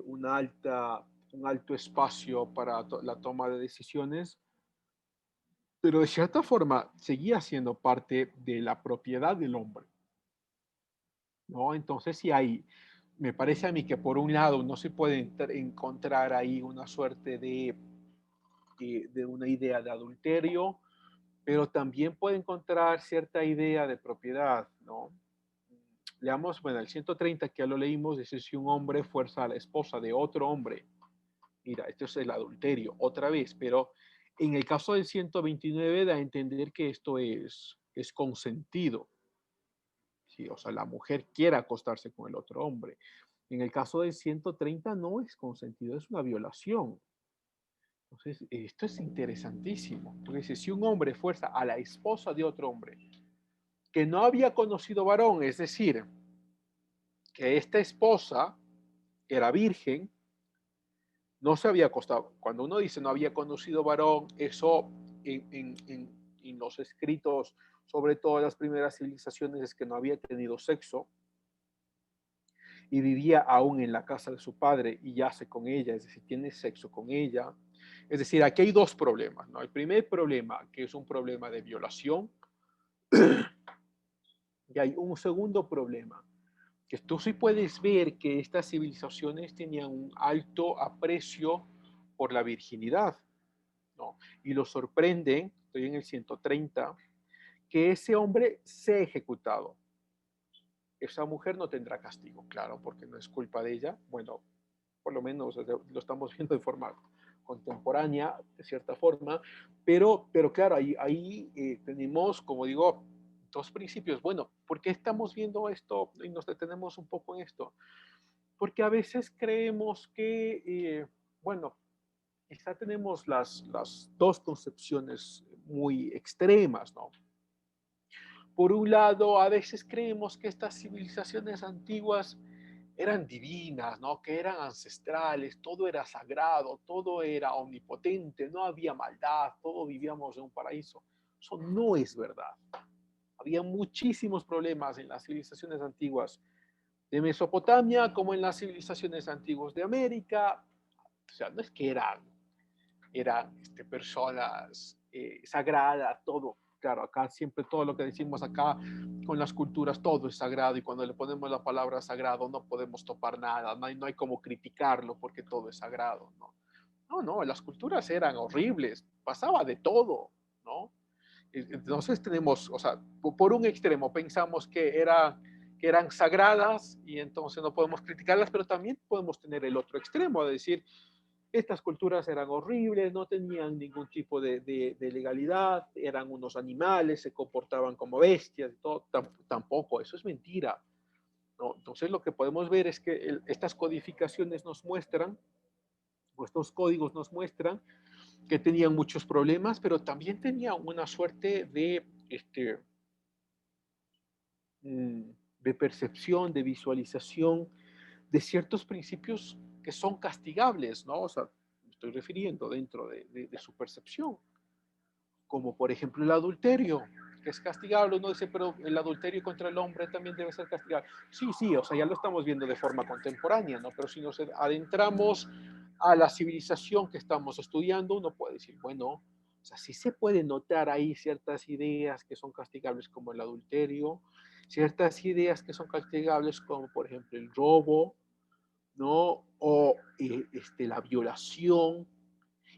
un alto espacio para la toma de decisiones, pero de cierta forma seguía siendo parte de la propiedad del hombre, ¿no? Entonces, sí hay, me parece a mí que por un lado no se puede encontrar ahí una suerte de una idea de adulterio, pero también puede encontrar cierta idea de propiedad, ¿no? Leamos, bueno, el 130 que ya lo leímos, dice, si un hombre fuerza a la esposa de otro hombre, mira, esto es el adulterio, otra vez, pero en el caso del 129 da a entender que esto es consentido, ¿sí? O sea, la mujer quiere acostarse con el otro hombre. En el caso del 130 no es consentido, es una violación. Entonces, esto es interesantísimo. Porque dice, si un hombre fuerza a la esposa de otro hombre que no había conocido varón, es decir, que esta esposa era virgen, no se había acostado. Cuando uno dice no había conocido varón, eso en los escritos, sobre todo en las primeras civilizaciones, es que no había tenido sexo y vivía aún en la casa de su padre y yace con ella, es decir, tiene sexo con ella. Es decir, aquí hay dos problemas, ¿no? El primer problema, que es un problema de violación, y hay un segundo problema, que tú sí puedes ver que estas civilizaciones tenían un alto aprecio por la virginidad, ¿no? Y lo sorprende, estoy en el 130, que ese hombre sea ejecutado. Esa mujer no tendrá castigo, claro, porque no es culpa de ella. Bueno, por lo menos lo estamos viendo de forma contemporánea, de cierta forma, pero claro, ahí tenemos, como digo, dos principios. Bueno, ¿por qué estamos viendo esto y nos detenemos un poco en esto? Porque a veces creemos que, bueno, quizá tenemos las dos concepciones muy extremas, ¿no? Por un lado, a veces creemos que estas civilizaciones antiguas eran divinas, ¿no? Que eran ancestrales, todo era sagrado, todo era omnipotente, no había maldad, todos vivíamos en un paraíso. Eso no es verdad. Había muchísimos problemas en las civilizaciones antiguas de Mesopotamia como en las civilizaciones antiguas de América. O sea, no es que eran personas sagradas, todo. Claro, acá siempre todo lo que decimos acá con las culturas, todo es sagrado y cuando le ponemos la palabra sagrado no podemos topar nada, no hay como criticarlo porque todo es sagrado, ¿no? No, las culturas eran horribles, pasaba de todo, ¿no? Entonces tenemos, o sea, por un extremo pensamos que eran sagradas y entonces no podemos criticarlas, pero también podemos tener el otro extremo, de decir, estas culturas eran horribles, no tenían ningún tipo de legalidad, eran unos animales, se comportaban como bestias, todo, tampoco, eso es mentira, ¿no? Entonces lo que podemos ver es que estas codificaciones nos muestran, o estos códigos nos muestran que tenían muchos problemas, pero también tenían una suerte mm, de percepción, de visualización de ciertos principios que son castigables, ¿no? O sea, me estoy refiriendo dentro de su percepción, como por ejemplo el adulterio, que es castigable. Uno dice, pero el adulterio contra el hombre también debe ser castigable. Sí, o sea, ya lo estamos viendo de forma contemporánea, ¿no? Pero si nos adentramos a la civilización que estamos estudiando, uno puede decir, bueno, o sea, sí se puede notar ahí ciertas ideas que son castigables como el adulterio, ciertas ideas que son castigables como por ejemplo el robo, ¿no? O la violación.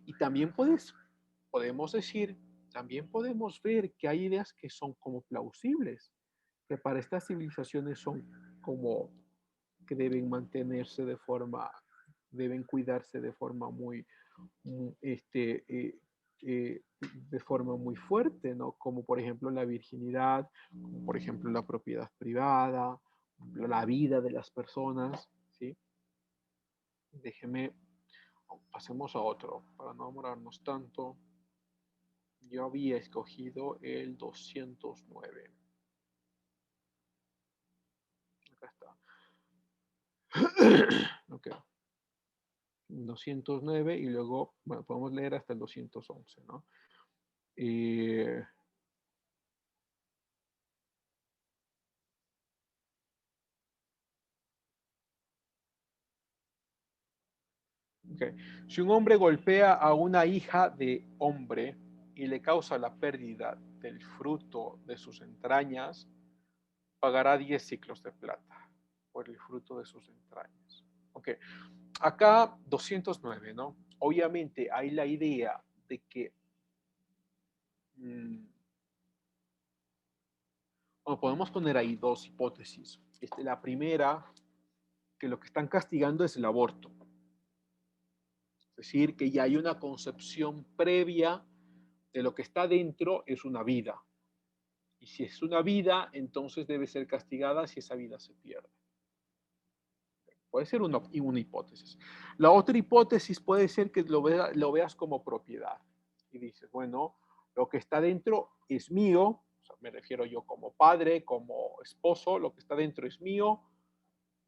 Y también podemos decir, también podemos ver que hay ideas que son como plausibles, que para estas civilizaciones son como que deben mantenerse de forma, deben cuidarse de forma de forma muy fuerte, ¿no? Como por ejemplo la virginidad, como por ejemplo la propiedad privada, la vida de las personas, ¿sí? Déjeme, pasemos a otro para no demorarnos tanto. Yo había escogido el 209. Acá está. Ok. 209 y luego, bueno, podemos leer hasta el 211, ¿no? Okay. Si un hombre golpea a una hija de hombre y le causa la pérdida del fruto de sus entrañas, pagará 10 ciclos de plata por el fruto de sus entrañas. Ok, acá 209, ¿no? Obviamente hay la idea de que bueno, podemos poner ahí dos hipótesis. La primera, que lo que están castigando es el aborto. Es decir, que ya hay una concepción previa de lo que está dentro es una vida. Y si es una vida, entonces debe ser castigada si esa vida se pierde. Puede ser una hipótesis. La otra hipótesis puede ser que lo veas como propiedad. Y dices, bueno, lo que está dentro es mío, o sea, me refiero yo como padre, como esposo, lo que está dentro es mío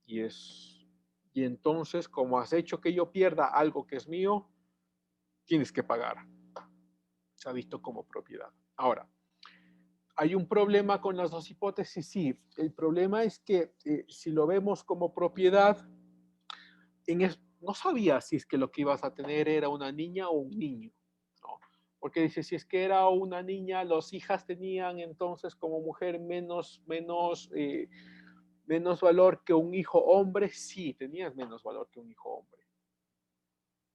y Y entonces, como has hecho que yo pierda algo que es mío, tienes que pagar. Se ha visto como propiedad. Ahora, ¿hay un problema con las dos hipótesis? Sí. El problema es que si lo vemos como propiedad, no sabías si es que lo que ibas a tener era una niña o un niño, ¿no? Porque dice, si es que era una niña, las hijas tenían entonces como mujer menos valor que un hijo hombre. Sí, tenías menos valor que un hijo hombre.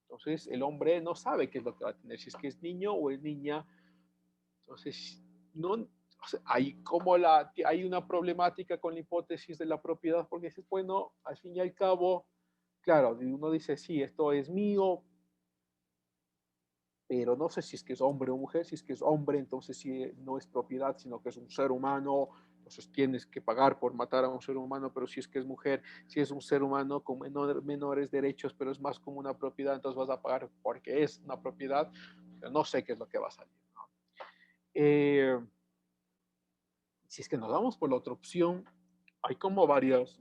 Entonces, el hombre no sabe qué es lo que va a tener, si es que es niño o es niña. Entonces, no, o sea, hay una problemática con la hipótesis de la propiedad, porque dices, bueno, al fin y al cabo, claro, uno dice, sí, esto es mío, pero no sé si es que es hombre o mujer. Si es que es hombre, entonces sí no es propiedad, sino que es un ser humano, entonces tienes que pagar por matar a un ser humano. Pero si es que es mujer, si es un ser humano con menores derechos, pero es más como una propiedad, entonces vas a pagar porque es una propiedad. Pero no sé qué es lo que va a salir, ¿no? Si es que nos vamos por la otra opción, hay como varias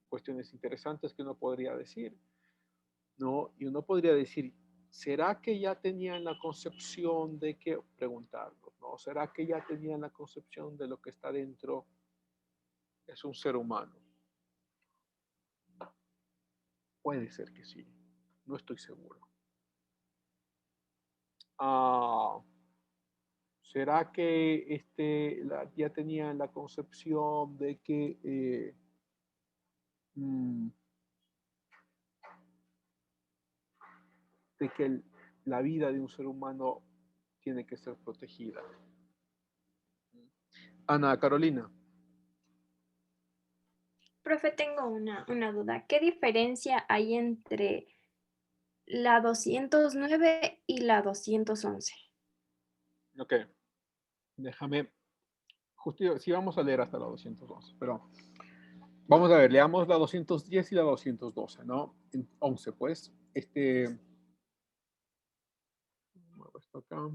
cuestiones interesantes que uno podría decir, ¿no? Y uno podría decir, ¿será que ya tenían la concepción de que, preguntarnos, ¿no? ¿Será que ya tenían la concepción de lo que está dentro es un ser humano? Puede ser que sí, no estoy seguro. ¿Será que ya tenían la concepción de que la vida de un ser humano tiene que ser protegida? Ana Carolina. Profe, tengo una duda. ¿Qué diferencia hay entre la 209 y la 211? Ok, déjame, justo sí vamos a leer hasta la 211, pero vamos a ver, leamos la 210 y la 212, ¿no? 11, pues, muevo esto acá.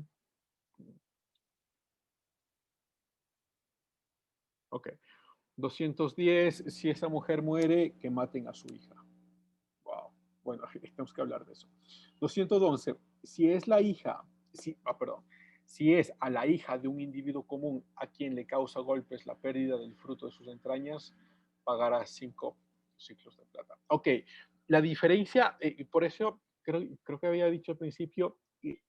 Ok, 210, si esa mujer muere, que maten a su hija. Wow, bueno, tenemos que hablar de eso. 211, si es la hija, perdón, si es a la hija de un individuo común a quien le causa golpes la pérdida del fruto de sus entrañas, pagará 5 ciclos de plata. Ok, la diferencia, por eso creo que había dicho al principio,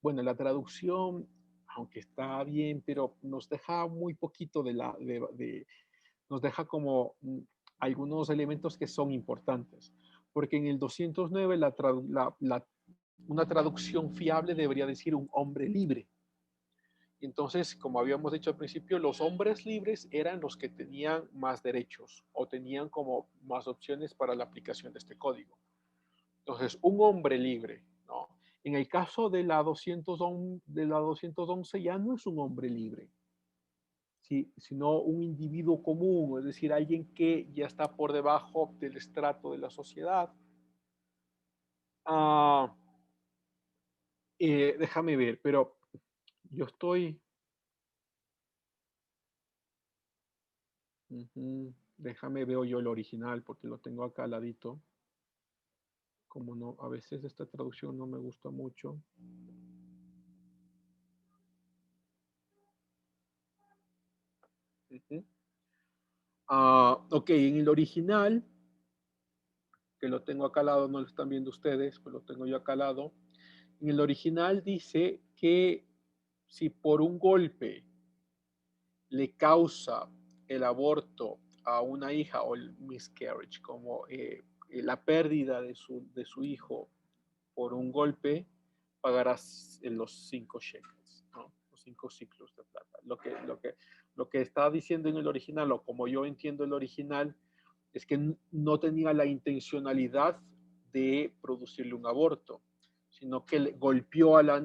bueno, la traducción, aunque está bien, pero nos deja muy poquito nos deja como algunos elementos que son importantes. Porque en el 209 una traducción fiable debería decir un hombre libre. Entonces, como habíamos dicho al principio, los hombres libres eran los que tenían más derechos o tenían como más opciones para la aplicación de este código. Entonces, un hombre libre, ¿no? En el caso de la 211 ya no es un hombre libre, sino un individuo común, es decir, alguien que ya está por debajo del estrato de la sociedad. Ah, déjame ver, pero yo estoy... Déjame veo yo el original porque lo tengo acá al ladito. Como no, a veces esta traducción no me gusta mucho. Ok, en el original, que lo tengo acá al lado, no lo están viendo ustedes, pues lo tengo yo acá al lado. En el original dice que si por un golpe le causa el aborto a una hija o el miscarriage, como la pérdida de su hijo por un golpe, pagarás los 5 shekels, ¿no? Los 5 ciclos de plata. Lo que está diciendo en el original, o como yo entiendo el original, es que no tenía la intencionalidad de producirle un aborto, sino que le golpeó a la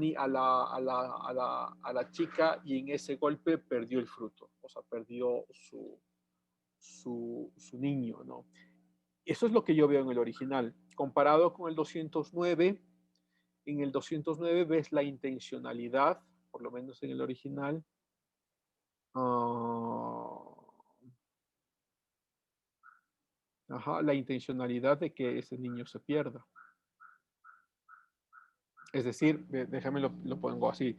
chica y en ese golpe perdió el fruto, o sea, perdió su niño, ¿no? Eso es lo que yo veo en el original. Comparado con el 209, en el 209 ves la intencionalidad, por lo menos en el original. Ajá, la intencionalidad de que ese niño se pierda. Es decir, déjame lo pongo así.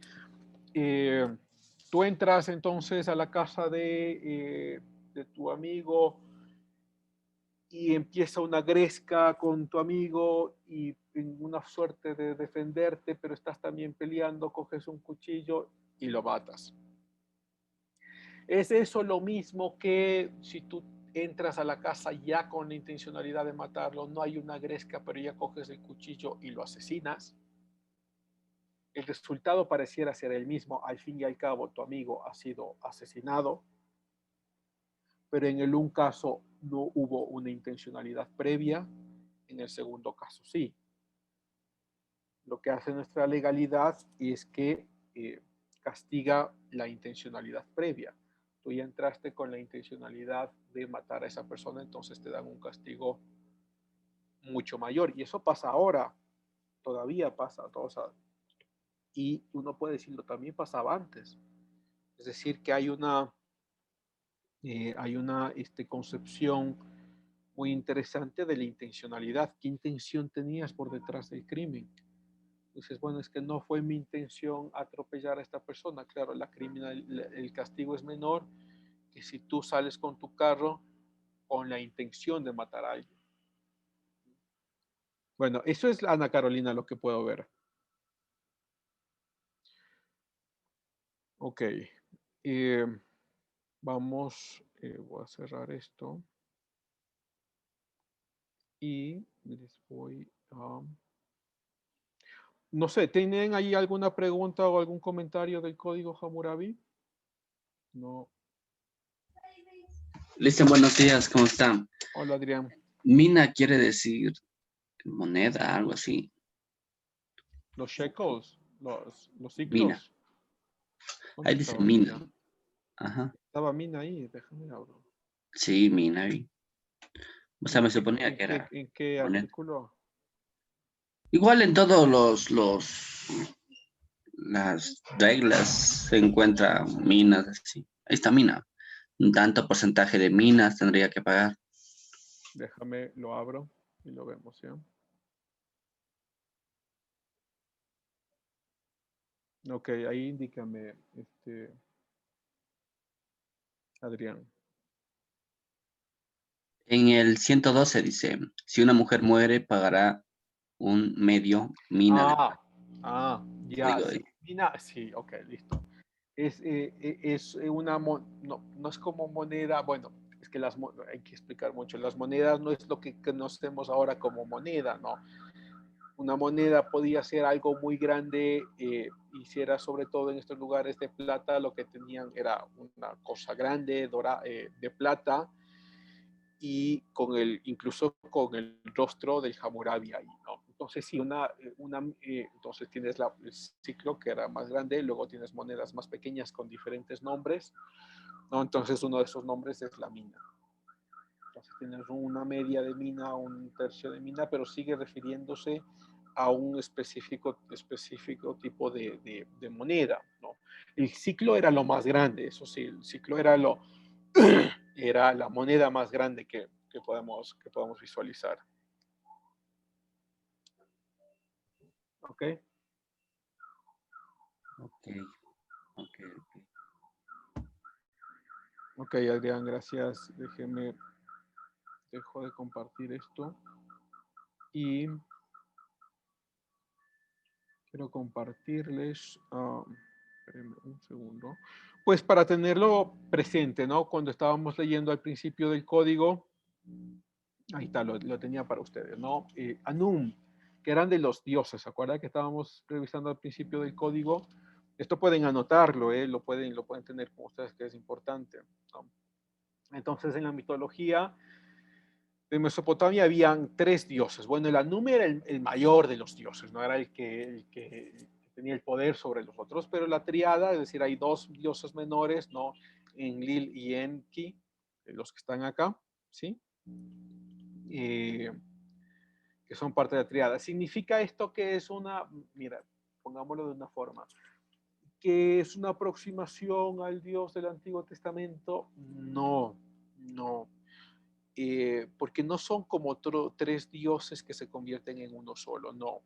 Tú entras entonces a la casa de tu amigo y empieza una gresca con tu amigo y en una suerte de defenderte, pero estás también peleando, coges un cuchillo y lo matas. ¿Es eso lo mismo que si tú entras a la casa ya con la intencionalidad de matarlo, no hay una gresca, pero ya coges el cuchillo y lo asesinas? El resultado pareciera ser el mismo. Al fin y al cabo, tu amigo ha sido asesinado, pero en el un caso no hubo una intencionalidad previa, en el segundo caso sí. Lo que hace nuestra legalidad es que castiga la intencionalidad previa. Tú ya entraste con la intencionalidad de matar a esa persona, entonces te dan un castigo mucho mayor. Y eso pasa ahora, todavía pasa. O sea, y uno puede decirlo, también pasaba antes. Es decir, que hay una concepción muy interesante de la intencionalidad. ¿Qué intención tenías por detrás del crimen? Dices, bueno, es que no fue mi intención atropellar a esta persona. Claro, el castigo es menor que si tú sales con tu carro con la intención de matar a alguien. Bueno, eso es, Ana Carolina, lo que puedo ver. Ok. Vamos, voy a cerrar esto. Y les voy a... No sé, ¿tienen ahí alguna pregunta o algún comentario del código Hammurabi? No. Listo, buenos días, ¿cómo están? Hola, Adrián. Mina quiere decir moneda, algo así. Los shekels, los Mina. ciclos. ¿Dónde Ahí dice estaba mina. Mina? Ajá. Estaba Mina ahí, déjame abrir. Sí, mina. Ahí. O sea, me suponía que era ¿En qué moneda. artículo? Igual en todos las reglas se encuentra minas, así. Ahí está mina. Un tanto porcentaje de minas tendría que pagar. Déjame, lo abro y lo vemos, ¿ya? Ok, ahí indícame, Adrián. En el 112 dice, si una mujer muere, pagará un medio mina de plata. Ya, Código sí. Mina, sí, ok, listo. Es una, no, no es como moneda, bueno, es que hay que explicar mucho, las monedas no es lo que conocemos ahora como moneda, ¿no? Una moneda podía ser algo muy grande, hiciera sobre todo en estos lugares de plata, lo que tenían era una cosa grande, de plata, y incluso con el rostro del Hammurabi ahí, ¿no? Entonces, sí, entonces tienes el ciclo que era más grande, luego tienes monedas más pequeñas con diferentes nombres, ¿no? Entonces, uno de esos nombres es la mina. Entonces, tienes una media de mina, un tercio de mina, pero sigue refiriéndose a un específico tipo de moneda, ¿no? El ciclo era lo más grande, eso sí, el ciclo era era la moneda más grande que podemos visualizar. ¿Ok? Ok, ok, ok. Ok, Adrián, gracias. Dejo de compartir esto y quiero compartirles, espérenme un segundo, pues para tenerlo presente, ¿no? Cuando estábamos leyendo al principio del código, ahí está, lo tenía para ustedes, ¿no? Anum, que eran de los dioses, ¿se acuerdan que estábamos revisando al principio del código? Esto pueden anotarlo, lo pueden tener con ustedes, que es importante, ¿no? Entonces, en la mitología de Mesopotamia habían tres dioses. Bueno, el Anum era el mayor de los dioses, no era el que tenía el poder sobre los otros, pero la triada, es decir, hay dos dioses menores, ¿no? Enlil y Enki, los que están acá, ¿sí? Que son parte de la triada. ¿Significa esto que es mira, pongámoslo de una forma, que es una aproximación al Dios del Antiguo Testamento? No, no. porque no son como tres dioses que se convierten en uno solo, no.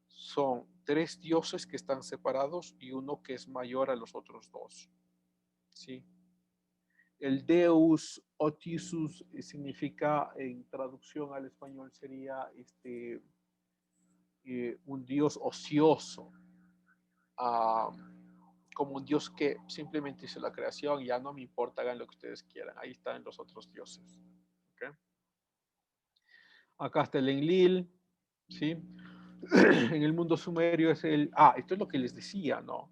Son tres dioses que están separados y uno que es mayor a los otros dos. ¿Sí? El Deus Otisus significa, en traducción al español, sería un dios ocioso, como un dios que simplemente hizo la creación, ya no me importa, hagan lo que ustedes quieran. Ahí están los otros dioses. ¿Okay? Acá está el Enlil, ¿sí? En el mundo sumerio es el... esto es lo que les decía, ¿no?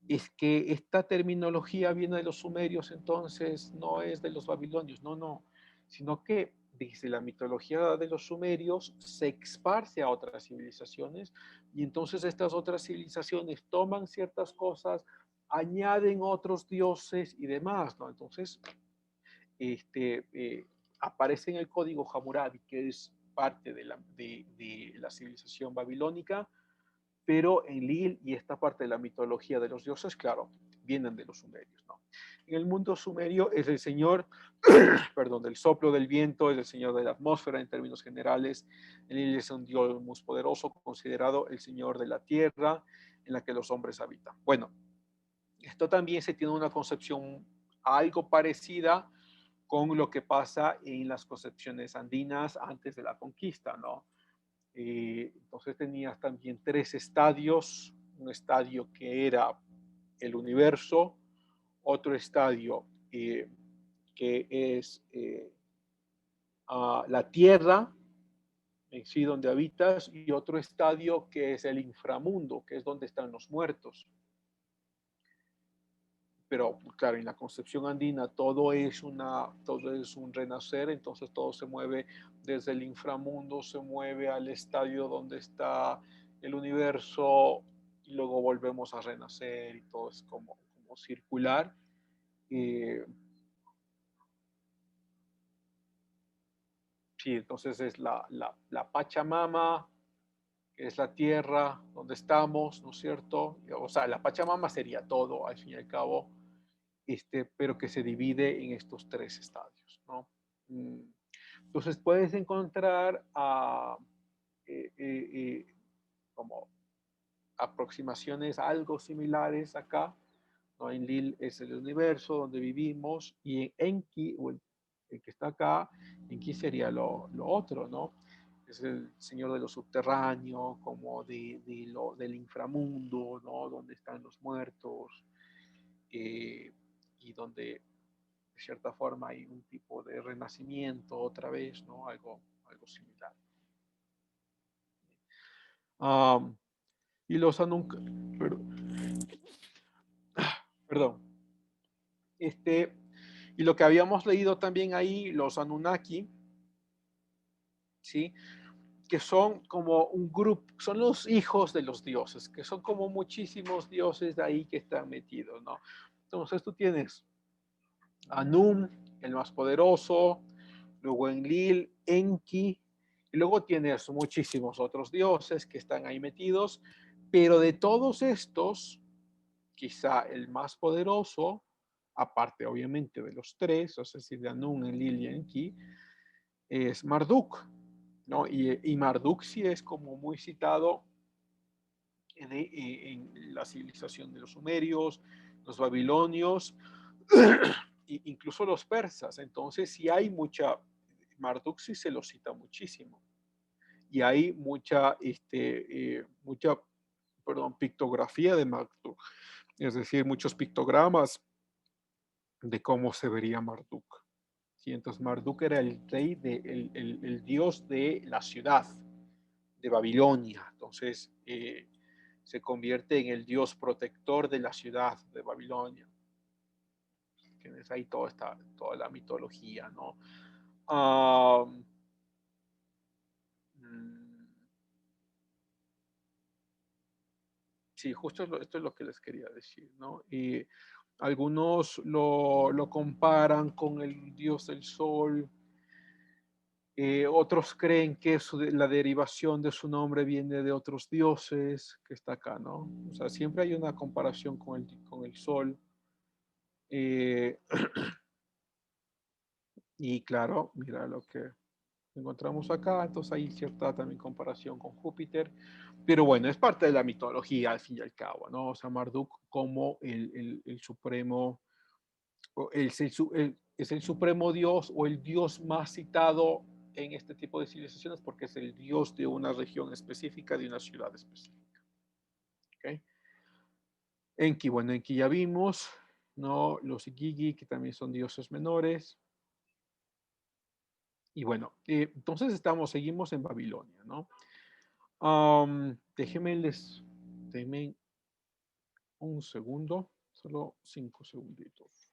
Es que esta terminología viene de los sumerios, entonces no es de los babilonios, no, sino que desde la mitología de los sumerios se esparce a otras civilizaciones y entonces estas otras civilizaciones toman ciertas cosas, añaden otros dioses y demás, ¿no? Entonces, aparece en el código Hammurabi, que es parte de la civilización babilónica, pero Enlil y esta parte de la mitología de los dioses, claro, vienen de los sumerios, ¿no? En el mundo sumerio es el señor, perdón, del soplo del viento, es el señor de la atmósfera en términos generales. Enlil es un dios muy poderoso, considerado el señor de la tierra en la que los hombres habitan. Bueno, esto también se tiene una concepción algo parecida con lo que pasa en las concepciones andinas antes de la conquista, ¿no? Entonces tenías también tres estadios, un estadio que era el universo, otro estadio que es la tierra, en sí donde habitas, y otro estadio que es el inframundo, que es donde están los muertos. Pero claro, en la concepción andina todo es un renacer, entonces todo se mueve desde el inframundo, se mueve al estadio donde está el universo y luego volvemos a renacer y todo es como circular. Sí, entonces es la Pachamama, que es la tierra donde estamos, ¿no es cierto? O sea, la Pachamama sería todo, al fin y al cabo. Pero que se divide en estos tres estadios, ¿no? Entonces puedes encontrar como aproximaciones algo similares acá, ¿no? Enlil es el universo donde vivimos y en Enki, o el que está acá, Enki sería lo otro, ¿no? Es el señor de lo subterráneo, como del inframundo, ¿no? Donde están los muertos, y donde de cierta forma hay un tipo de renacimiento otra vez, ¿no? Algo similar. Y los perdón. Y lo que habíamos leído también ahí, los Anunnaki, ¿sí? Que son como un grupo, son los hijos de los dioses, que son como muchísimos dioses de ahí que están metidos, ¿no? Entonces tú tienes Anum, el más poderoso, luego Enlil, Enki, y luego tienes muchísimos otros dioses que están ahí metidos, pero de todos estos, quizá el más poderoso, aparte obviamente de los tres, es decir, de Anum, Enlil y Enki, es Marduk, ¿no? Y Marduk sí es como muy citado en la civilización de los sumerios, los babilonios, incluso los persas. Entonces sí hay Marduk sí se lo cita muchísimo. Y hay mucha pictografía de Marduk, es decir, muchos pictogramas de cómo se vería Marduk. ¿Sí? Entonces Marduk era el rey, el dios de la ciudad, de Babilonia. Entonces se convierte en el dios protector de la ciudad de Babilonia. Tienes ahí toda la mitología, ¿no? Sí, justo esto es lo que les quería decir, ¿no? Y algunos lo comparan con el dios del sol, otros creen que la derivación de su nombre viene de otros dioses, que está acá, ¿no? O sea, siempre hay una comparación con el sol. Y claro, mira lo que encontramos acá, entonces hay cierta también comparación con Júpiter, pero bueno, es parte de la mitología al fin y al cabo, ¿no? O sea, Marduk como el supremo, es el supremo dios o el dios más citado en este tipo de civilizaciones porque es el dios de una región específica, de una ciudad específica. ¿Okay? Enki, bueno, Enki ya vimos, ¿no? Los Igigi, que también son dioses menores. Y bueno, entonces seguimos en Babilonia, ¿no? Déjenme un segundo, solo 5 segunditos.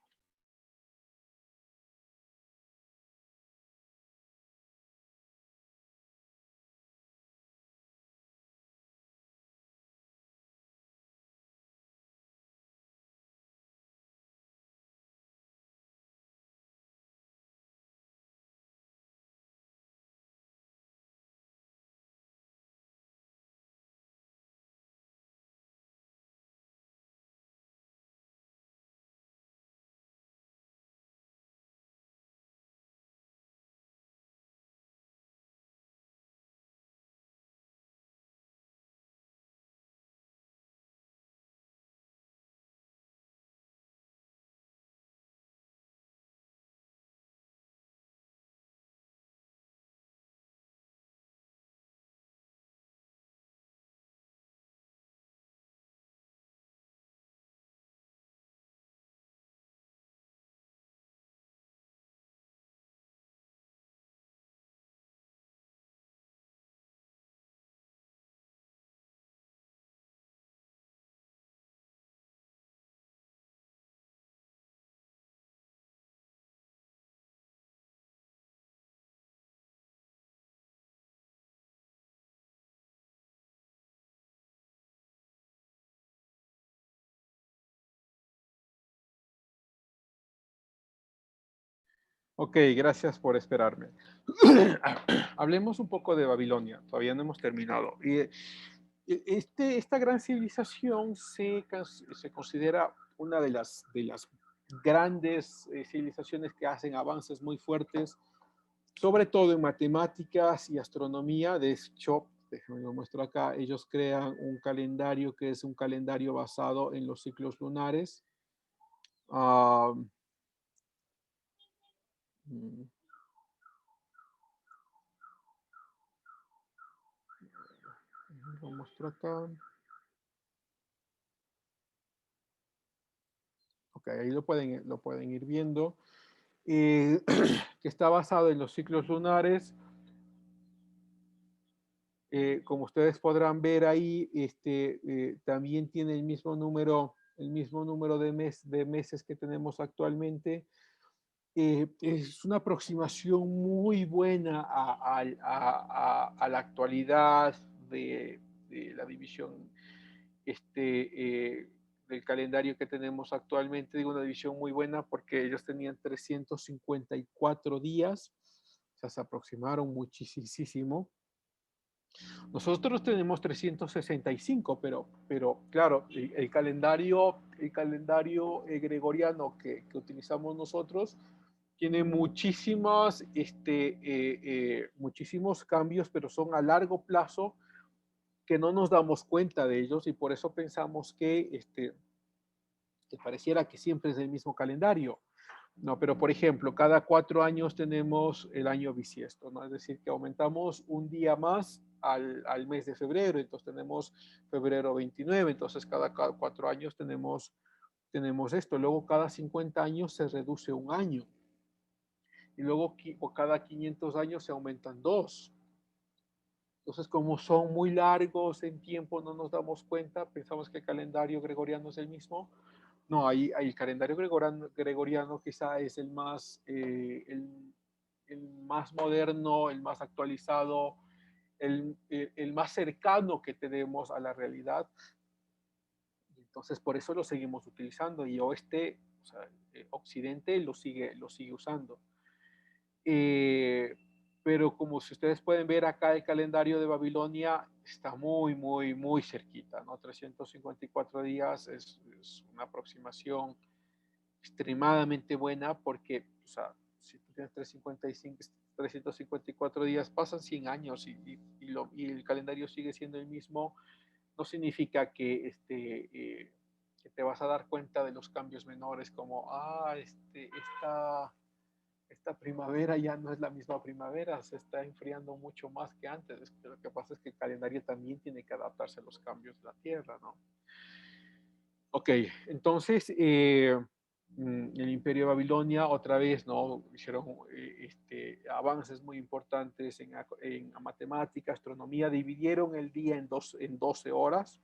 Ok, gracias por esperarme. Hablemos un poco de Babilonia, todavía no hemos terminado. Esta gran civilización se considera una de las grandes civilizaciones que hacen avances muy fuertes, sobre todo en matemáticas y astronomía. De hecho, déjenme lo muestro acá, ellos crean un calendario que es un calendario basado en los ciclos lunares. Ah, mm, lo muestro acá. Ok, ahí lo pueden ir viendo. Que está basado en los ciclos lunares. Como ustedes podrán ver ahí, también tiene el mismo número de meses que tenemos actualmente. Es una aproximación muy buena a la actualidad de la división del calendario que tenemos actualmente. Digo, una división muy buena porque ellos tenían 354 días, o sea, se aproximaron muchísimo. Nosotros tenemos 365, pero claro, el calendario gregoriano que utilizamos nosotros tiene muchísimos cambios, pero son a largo plazo que no nos damos cuenta de ellos y por eso pensamos que pareciera que siempre es el mismo calendario. No, pero por ejemplo, cada 4 años tenemos el año bisiesto, ¿no? Es decir, que aumentamos un día más al mes de febrero, entonces tenemos febrero 29, entonces cada 4 años tenemos esto, luego cada 50 años se reduce un año, y luego cada 500 años se aumentan dos. Entonces, como son muy largos en tiempo, no nos damos cuenta, pensamos que el calendario gregoriano es el mismo. No, ahí el calendario gregoriano quizá es el más moderno, el más actualizado, el más cercano que tenemos a la realidad. Entonces, por eso lo seguimos utilizando y o sea, Occidente lo sigue usando. Pero como si ustedes pueden ver acá, el calendario de Babilonia está muy cerquita, ¿no? 354 días es una aproximación extremadamente buena porque, o sea, si tú tienes 354 días, pasan 100 años y el calendario sigue siendo el mismo, no significa que, que te vas a dar cuenta de los cambios menores como, esta primavera ya no es la misma primavera, se está enfriando mucho más que antes. Lo que pasa es que el calendario también tiene que adaptarse a los cambios de la Tierra, ¿no? Ok, entonces el Imperio de Babilonia otra vez, ¿no? Hicieron avances muy importantes en matemática, astronomía, dividieron el día en 12 horas,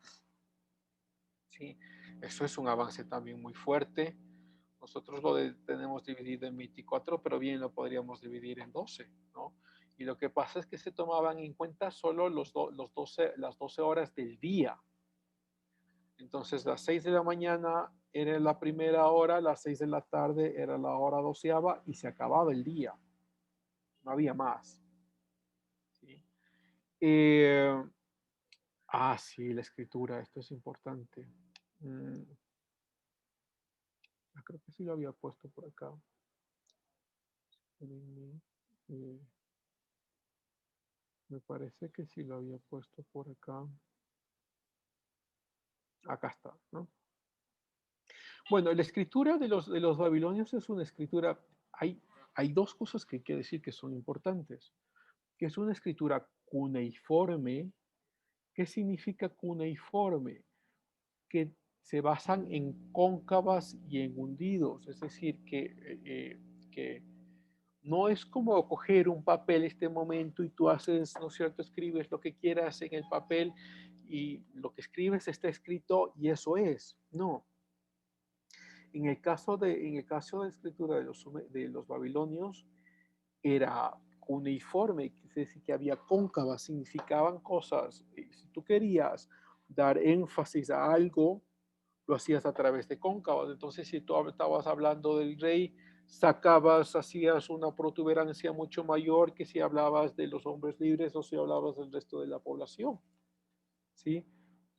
¿sí? Eso es un avance también muy fuerte. Nosotros lo tenemos dividido en 24, pero bien lo podríamos dividir en 12, ¿no? Y lo que pasa es que se tomaban en cuenta solo las 12 horas del día. Entonces, las 6 de la mañana era la primera hora, las 6 de la tarde era la hora 12ª y se acababa el día. No había más. ¿Sí? Sí, la escritura, esto es importante. Creo que sí lo había puesto por acá. Me parece que sí lo había puesto por acá. Acá está, ¿no? Bueno, la escritura de los babilonios es una escritura, hay dos cosas que hay que decir que son importantes, que es una escritura cuneiforme. ¿Qué significa cuneiforme? Que se basan en cóncavas y en hundidos, es decir, que no es como coger un papel este momento y tú haces, ¿no es cierto?, escribes lo que quieras en el papel y lo que escribes está escrito y eso es. No. En el caso de escritura de los babilonios, era cuneiforme, es decir, que había cóncavas, significaban cosas. Si tú querías dar énfasis a algo, lo hacías a través de cóncavas. Entonces, si tú estabas hablando del rey, hacías una protuberancia mucho mayor que si hablabas de los hombres libres o si hablabas del resto de la población, ¿sí?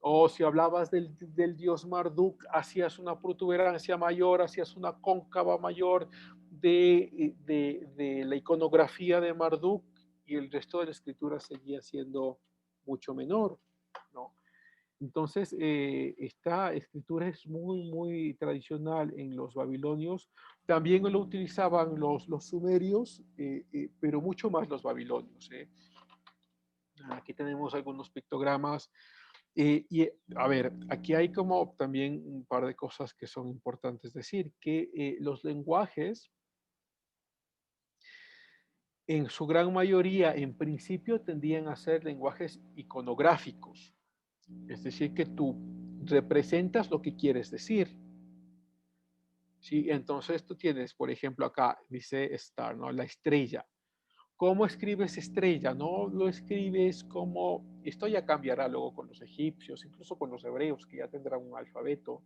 O si hablabas del dios Marduk, hacías una protuberancia mayor, hacías una cóncava mayor de la iconografía de Marduk y el resto de la escritura seguía siendo mucho menor, ¿no? Entonces, esta escritura es muy, muy tradicional en los babilonios. También lo utilizaban los sumerios, pero mucho más los babilonios. Aquí tenemos algunos pictogramas. A ver, aquí hay como también un par de cosas que son importantes decir, que los lenguajes, en su gran mayoría, en principio, tendían a ser lenguajes iconográficos. Es decir, que tú representas lo que quieres decir. ¿Sí? Entonces tú tienes, por ejemplo, acá dice star, ¿no? La estrella. ¿Cómo escribes estrella? No lo escribes como, esto ya cambiará luego con los egipcios, incluso con los hebreos, que ya tendrán un alfabeto,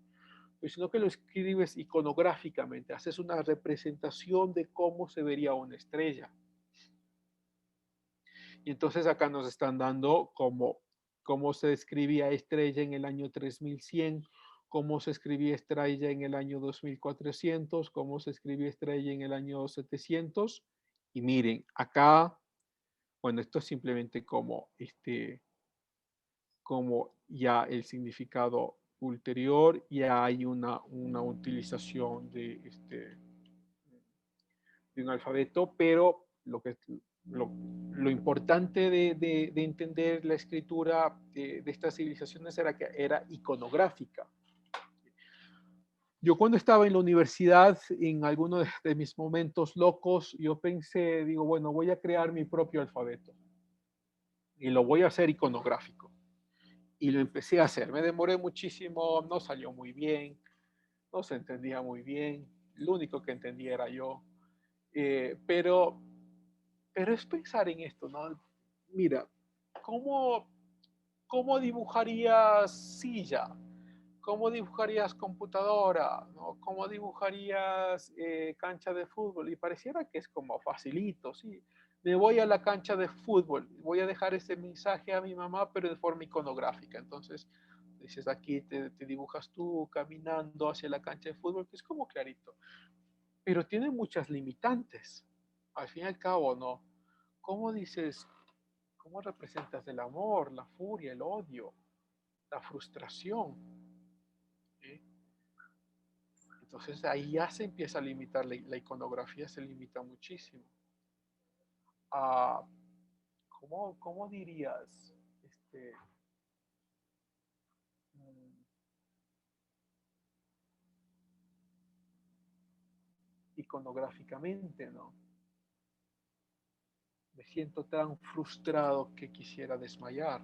sino que lo escribes iconográficamente, haces una representación de cómo se vería una estrella. Y entonces acá nos están dando cómo se escribía estrella en el año 3100, cómo se escribía estrella en el año 2400, cómo se escribía estrella en el año 700. Y miren, acá, bueno, esto es simplemente como ya el significado ulterior, ya hay una utilización de un alfabeto, pero lo importante de entender la escritura de estas civilizaciones era que era iconográfica. Yo cuando estaba en la universidad, en alguno de mis momentos locos, yo pensé, digo, bueno, voy a crear mi propio alfabeto y lo voy a hacer iconográfico. Y lo empecé a hacer. Me demoré muchísimo, no salió muy bien, no se entendía muy bien, lo único que entendía era yo. Pero es pensar en esto, ¿no? Mira, ¿cómo dibujarías silla? ¿Cómo dibujarías computadora? ¿No? ¿Cómo dibujarías cancha de fútbol? Y pareciera que es como facilito, ¿sí? Me voy a la cancha de fútbol, voy a dejar ese mensaje a mi mamá, pero de forma iconográfica. Entonces, dices aquí, te dibujas tú caminando hacia la cancha de fútbol, que es como clarito. pero tiene muchas limitantes. Al fin y al cabo, ¿no? ¿Cómo dices, cómo representas el amor, la furia, el odio, la frustración? ¿Sí? Entonces ahí ya se empieza a limitar, la iconografía se limita muchísimo. Ah, ¿cómo dirías? Mm, Iconográficamente, ¿no? Me siento tan frustrado que quisiera desmayar.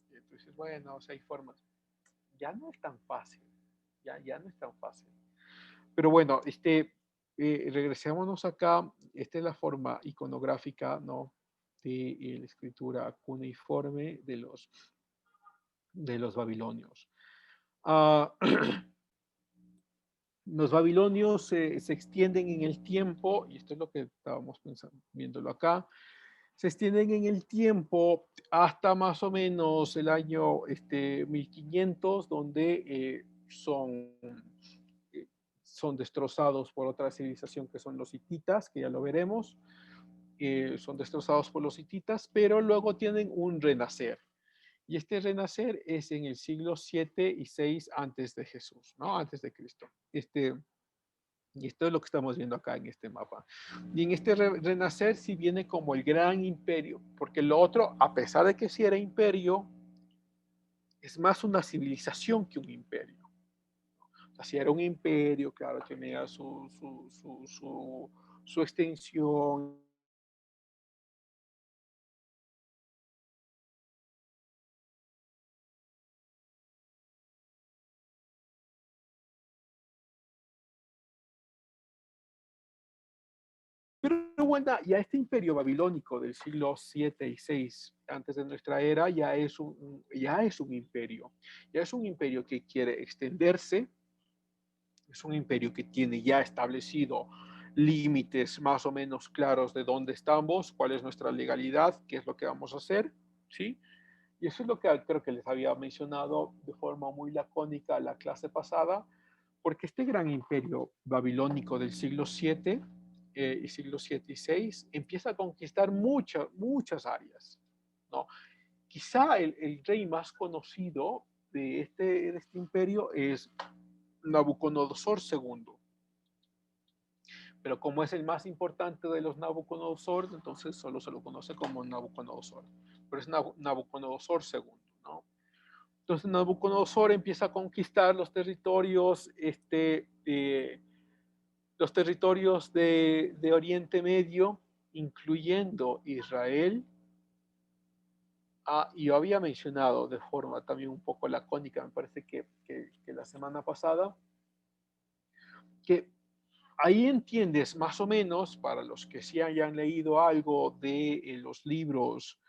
Y entonces, bueno, o sea, hay formas. Ya no es tan fácil, ya no es tan fácil. Pero bueno, regresémonos acá. Esta es la forma iconográfica, ¿no? De la escritura cuneiforme de los babilonios. Ah, los babilonios se extienden en el tiempo, y esto es lo que estábamos pensando, viéndolo acá, se extienden en el tiempo hasta más o menos el año 1500, donde son destrozados por otra civilización que son los hititas, que ya lo veremos. Son destrozados por los hititas, pero luego tienen un renacer. Y este renacer es en el siglo 7 y 6 antes de Jesús, ¿no? Antes de Cristo. Y esto es lo que estamos viendo acá en este mapa. Y en este renacer sí viene como el gran imperio, porque lo otro, a pesar de que sí era imperio, es más una civilización que un imperio. O sea, si era un imperio, claro, tenía su extensión. Pero bueno, ya este imperio babilónico del siglo 7 y 6 antes de nuestra era ya es un imperio. Ya es un imperio que quiere extenderse, es un imperio que tiene ya establecido límites más o menos claros de dónde estamos, cuál es nuestra legalidad, qué es lo que vamos a hacer, ¿sí? Y eso es lo que creo que les había mencionado de forma muy lacónica la clase pasada, porque este gran imperio babilónico del siglo 7 y siglo 7 y 6 empieza a conquistar muchas áreas, ¿no? Quizá el rey más conocido de este imperio es Nabucodonosor II, pero como es el más importante de los Nabucodonosor, entonces solo se lo conoce como Nabucodonosor, pero es Nabucodonosor II, ¿no? Entonces Nabucodonosor empieza a conquistar los territorios de Oriente Medio, incluyendo Israel. Y yo había mencionado de forma también un poco lacónica, me parece que la semana pasada, que ahí entiendes más o menos, para los que sí hayan leído algo de los libros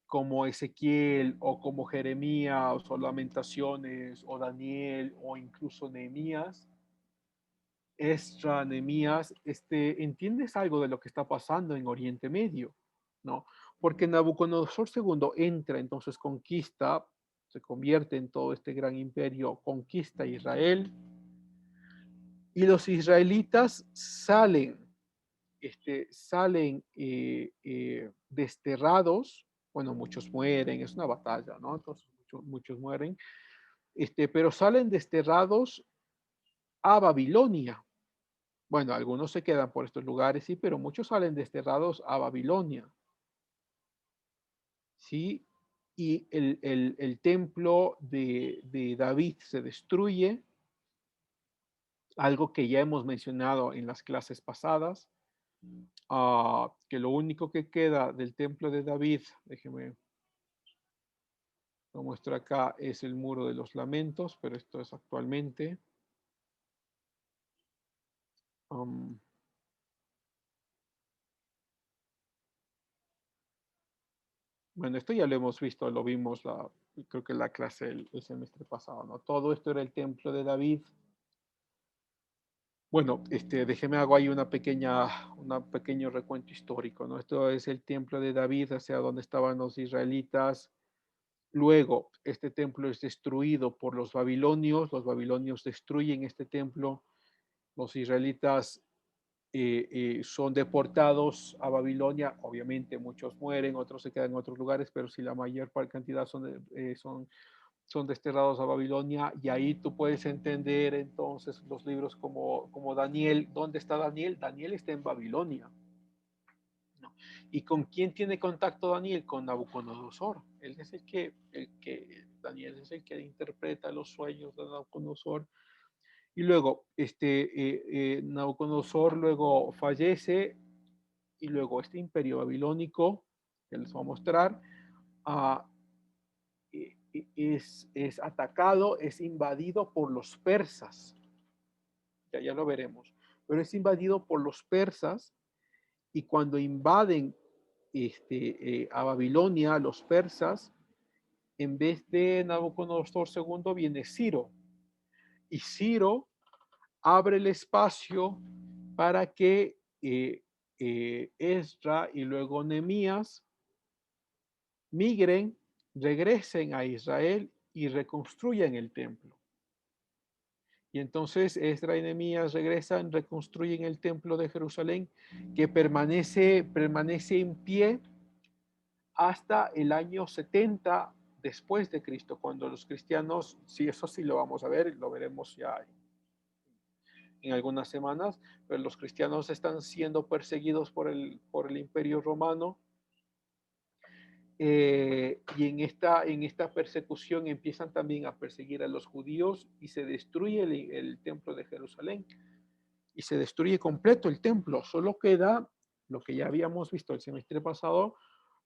como Ezequiel o como Jeremías o Lamentaciones o Daniel o incluso Nehemías, Esdras, Nehemías, entiendes algo de lo que está pasando en Oriente Medio, ¿no? Porque Nabucodonosor II entra, entonces conquista, se convierte en todo este gran imperio, conquista Israel, y los israelitas salen desterrados. Bueno, muchos mueren, es una batalla, ¿no? Entonces muchos mueren, pero salen desterrados a Babilonia. Bueno, algunos se quedan por estos lugares, sí, pero muchos salen desterrados a Babilonia, ¿sí? Y el templo de David se destruye, algo que ya hemos mencionado en las clases pasadas, que lo único que queda del templo de David, déjeme lo muestro acá, es el muro de los lamentos, pero esto es actualmente. Bueno, esto ya lo hemos visto, lo vimos creo que la clase el semestre pasado, ¿no? Todo esto era el templo de David. Bueno, déjeme hago ahí un pequeño recuento histórico, ¿no? Esto es el templo de David, hacia donde estaban los israelitas. Luego, este templo es destruido por los babilonios destruyen este templo, los israelitas son deportados a Babilonia. Obviamente muchos mueren, otros se quedan en otros lugares, pero si la mayor cantidad son desterrados a Babilonia, y ahí tú puedes entender entonces los libros como Daniel. ¿Dónde está Daniel? Daniel está en Babilonia. ¿No? ¿Y con quién tiene contacto Daniel? Con Nabucodonosor. Él es Daniel es el que interpreta los sueños de Nabucodonosor. Y luego, Nabucodonosor luego fallece, y luego este imperio babilónico, que les voy a mostrar, uh, es atacado, es invadido por los persas. Ya lo veremos. Pero es invadido por los persas, y cuando invaden a Babilonia, los persas, en vez de Nabucodonosor II, viene Ciro. Y Ciro abre el espacio para que Esdra y luego Nehemías migren, regresen a Israel y reconstruyan el templo. Y entonces Esdra y Nehemías regresan, reconstruyen el templo de Jerusalén, que permanece en pie hasta el año 70 después de Cristo, cuando los cristianos, sí, eso sí lo vamos a ver, lo veremos ya en algunas semanas, pero los cristianos están siendo perseguidos por el Imperio Romano, y en esta persecución empiezan también a perseguir a los judíos, y se destruye el templo de Jerusalén, y se destruye completo el templo. Solo queda lo que ya habíamos visto el semestre pasado.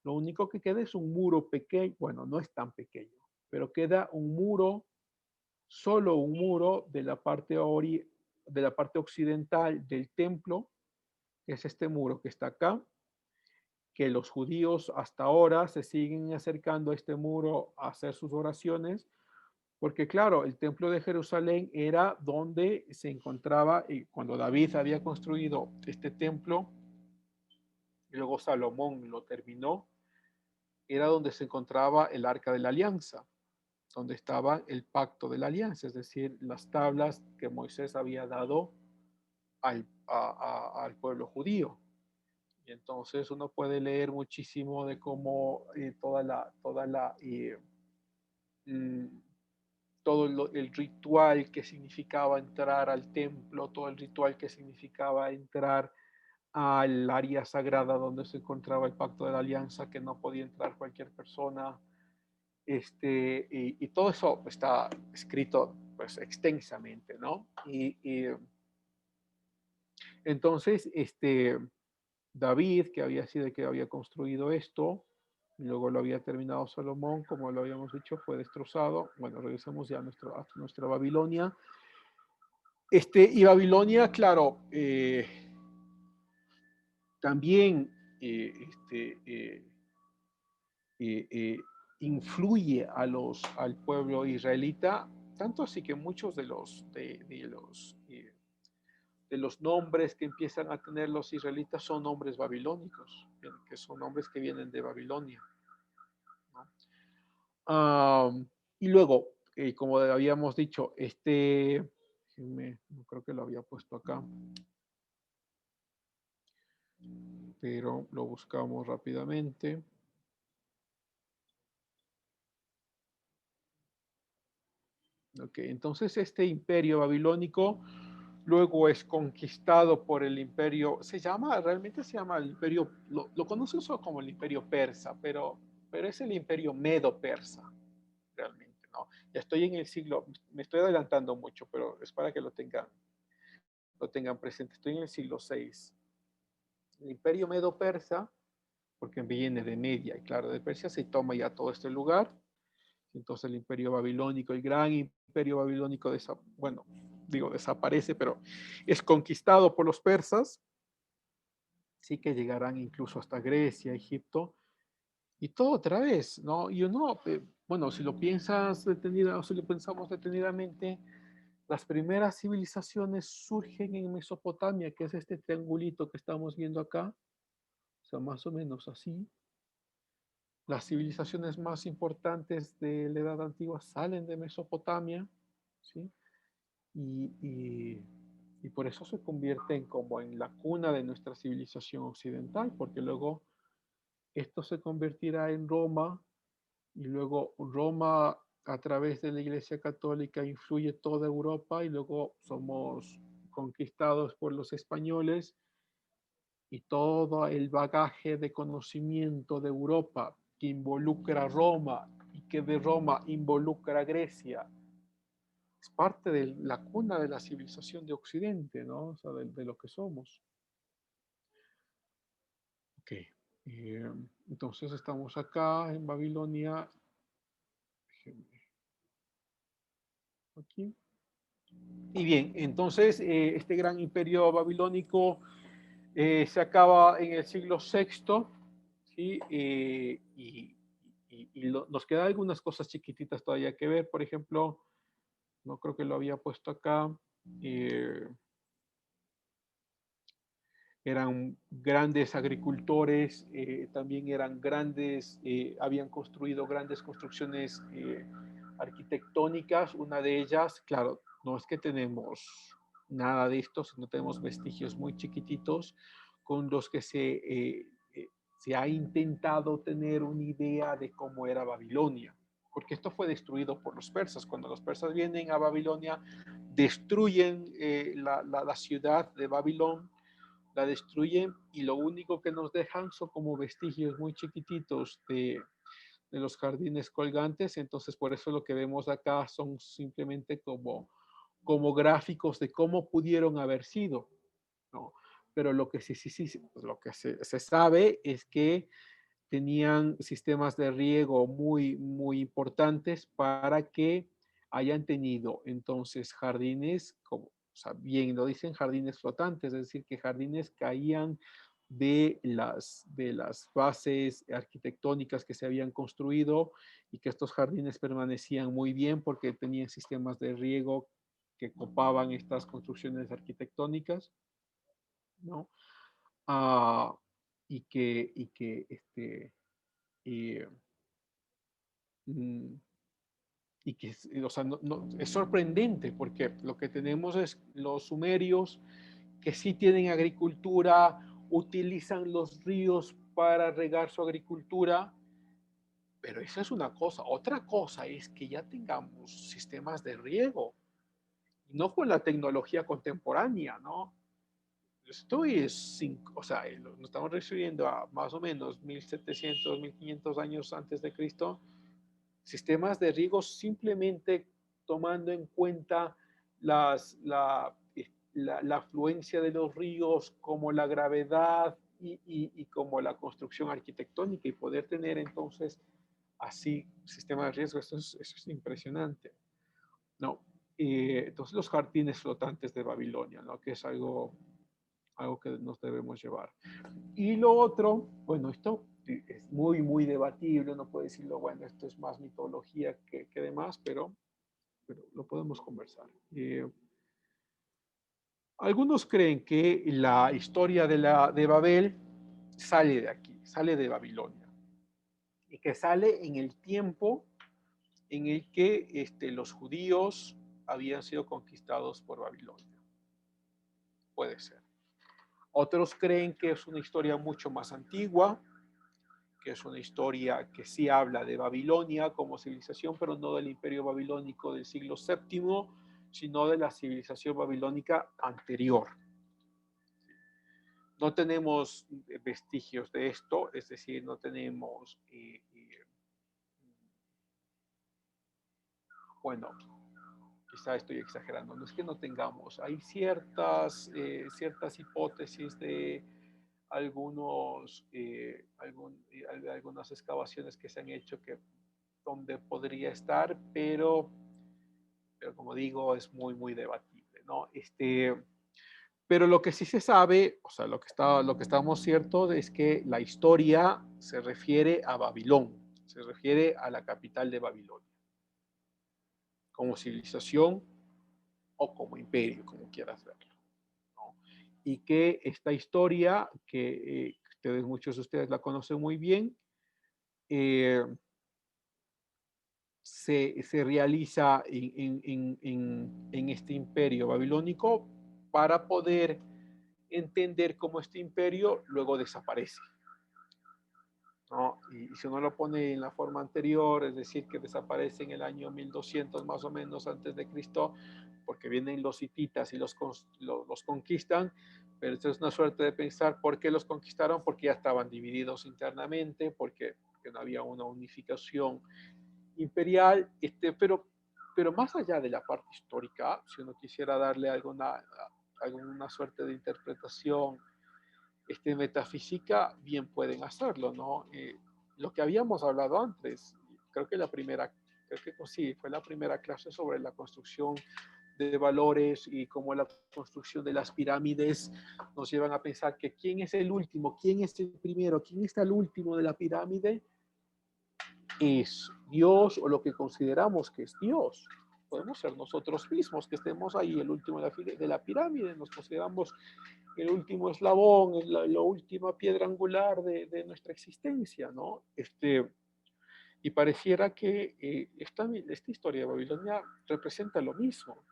Lo único que queda es un muro pequeño, bueno, no es tan pequeño, pero queda un muro, solo un muro de la parte occidental del templo, que es este muro que está acá, que los judíos hasta ahora se siguen acercando a este muro a hacer sus oraciones, porque claro, el templo de Jerusalén era donde se encontraba, y cuando David había construido este templo, y luego Salomón lo terminó, era donde se encontraba el Arca de la Alianza, donde estaba el pacto de la alianza, es decir, las tablas que Moisés había dado al pueblo judío. Y entonces uno puede leer muchísimo de cómo todo el ritual que significaba entrar al templo, todo el ritual que significaba entrar al área sagrada donde se encontraba el pacto de la alianza, que no podía entrar cualquier persona. Y todo eso está escrito pues extensamente, ¿no? Y entonces, David, que había sido el que había construido esto, y luego lo había terminado Salomón, como lo habíamos dicho, fue destrozado. Bueno, regresemos ya a nuestra Babilonia. Y Babilonia, claro, también influye al pueblo israelita, tanto así que muchos de los nombres que empiezan a tener los israelitas son nombres babilónicos, que son nombres que vienen de Babilonia, ¿no? Y luego, como habíamos dicho, no creo que lo había puesto acá, pero lo buscamos rápidamente. Ok, entonces este imperio babilónico luego es conquistado por el imperio, realmente se llama el imperio, lo conocen solo como el imperio persa, pero es el imperio medo-persa, realmente, ¿no? Ya estoy en el siglo, me estoy adelantando mucho, pero es para que lo tengan presente. Estoy en el siglo VI. El imperio medo-persa, porque viene de Media, y claro, de Persia se toma ya todo este lugar. Entonces el imperio babilónico, el gran imperio babilónico, desaparece, pero es conquistado por los persas. Sí, que llegarán incluso hasta Grecia, Egipto, y todo otra vez, ¿no? Y uno, bueno, si lo pensamos detenidamente, las primeras civilizaciones surgen en Mesopotamia, que es este triangulito que estamos viendo acá, o sea, más o menos así. Las civilizaciones más importantes de la Edad Antigua salen de Mesopotamia, ¿sí? Y Y por eso se convierten como en la cuna de nuestra civilización occidental, porque luego esto se convertirá en Roma y luego Roma a través de la Iglesia Católica influye toda Europa y luego somos conquistados por los españoles y todo el bagaje de conocimiento de Europa que involucra a Roma y que de Roma involucra a Grecia es parte de la cuna de la civilización de Occidente, ¿no? O sea, de lo que somos. Ok. Entonces estamos acá en Babilonia. Aquí. Y bien, entonces este gran imperio babilónico se acaba en el siglo VI, ¿sí? Nos quedan algunas cosas chiquititas todavía que ver. Por ejemplo, no creo que lo había puesto acá. Eran grandes agricultores, también eran grandes, habían construido grandes construcciones arquitectónicas. Una de ellas, claro, no es que tenemos nada de esto, sino tenemos vestigios muy chiquititos con los que se ha intentado tener una idea de cómo era Babilonia, porque esto fue destruido por los persas. Cuando los persas vienen a Babilonia, destruyen la ciudad de Babilón, la destruyen y lo único que nos dejan son como vestigios muy chiquititos de los jardines colgantes. Entonces, por eso lo que vemos acá son simplemente como gráficos de cómo pudieron haber sido, ¿no? Pero lo que pues lo que se sabe es que tenían sistemas de riego muy importantes para que hayan tenido entonces jardines, como, o sea, bien lo dicen, jardines flotantes, es decir, que jardines caían de las bases arquitectónicas que se habían construido y que estos jardines permanecían muy bien porque tenían sistemas de riego que copaban estas construcciones arquitectónicas, ¿no? Ah, y, mm, y que, o sea, es sorprendente porque lo que tenemos es los sumerios que sí tienen agricultura, utilizan los ríos para regar su agricultura, pero esa es una cosa. Otra cosa es que ya tengamos sistemas de riego, no con la tecnología contemporánea, ¿no? Esto es, o sea, nos estamos refiriendo a más o menos 1700, 1500 años antes de Cristo, sistemas de riego simplemente tomando en cuenta las, la afluencia de los ríos, como la gravedad y como la construcción arquitectónica y poder tener entonces así sistemas de riesgo. Eso es impresionante, ¿no? Entonces los jardines flotantes de Babilonia, ¿no? Que es algo que nos debemos llevar. Y lo otro, bueno, esto es muy debatible, no puedo decirlo, bueno, esto es más mitología que demás, pero lo podemos conversar. Algunos creen que la historia de Babel sale de aquí, sale de Babilonia, y que sale en el tiempo en el que los judíos habían sido conquistados por Babilonia. Puede ser. Otros creen que es una historia mucho más antigua, que es una historia que sí habla de Babilonia como civilización, pero no del imperio babilónico del siglo VII, sino de la civilización babilónica anterior. No tenemos vestigios de esto, es decir, no tenemos, bueno, quizá estoy exagerando, no es que no tengamos, hay ciertas hipótesis de algunas excavaciones que se han hecho que donde podría estar, pero como digo, es muy debatible, ¿no? Pero lo que sí se sabe, o sea, lo que estamos ciertos es que la historia se refiere a Babilón, se refiere a la capital de Babilonia, como civilización o como imperio, como quieras verlo, ¿no? Y que esta historia, que muchos de ustedes la conocen muy bien, se realiza en este imperio babilónico para poder entender cómo este imperio luego desaparece, ¿no? Y si uno lo pone en la forma anterior, es decir, que desaparece en el año 1200 más o menos antes de Cristo, porque vienen los hititas y los conquistan, pero esto es una suerte de pensar por qué los conquistaron, porque ya estaban divididos internamente, porque no había una unificación imperial, pero más allá de la parte histórica, si uno quisiera darle alguna suerte de interpretación metafísica, bien pueden hacerlo, ¿no? Lo que habíamos hablado antes, creo que sí, fue la primera clase sobre la construcción de valores y cómo la construcción de las pirámides nos llevan a pensar que quién es el último, quién es el primero, quién está el último de la pirámide, es Dios o lo que consideramos que es Dios. Podemos ser nosotros mismos, que estemos ahí, el último de la pirámide, nos consideramos el último eslabón, la última piedra angular de nuestra existencia, ¿no? Y pareciera que esta historia de Babilonia representa lo mismo.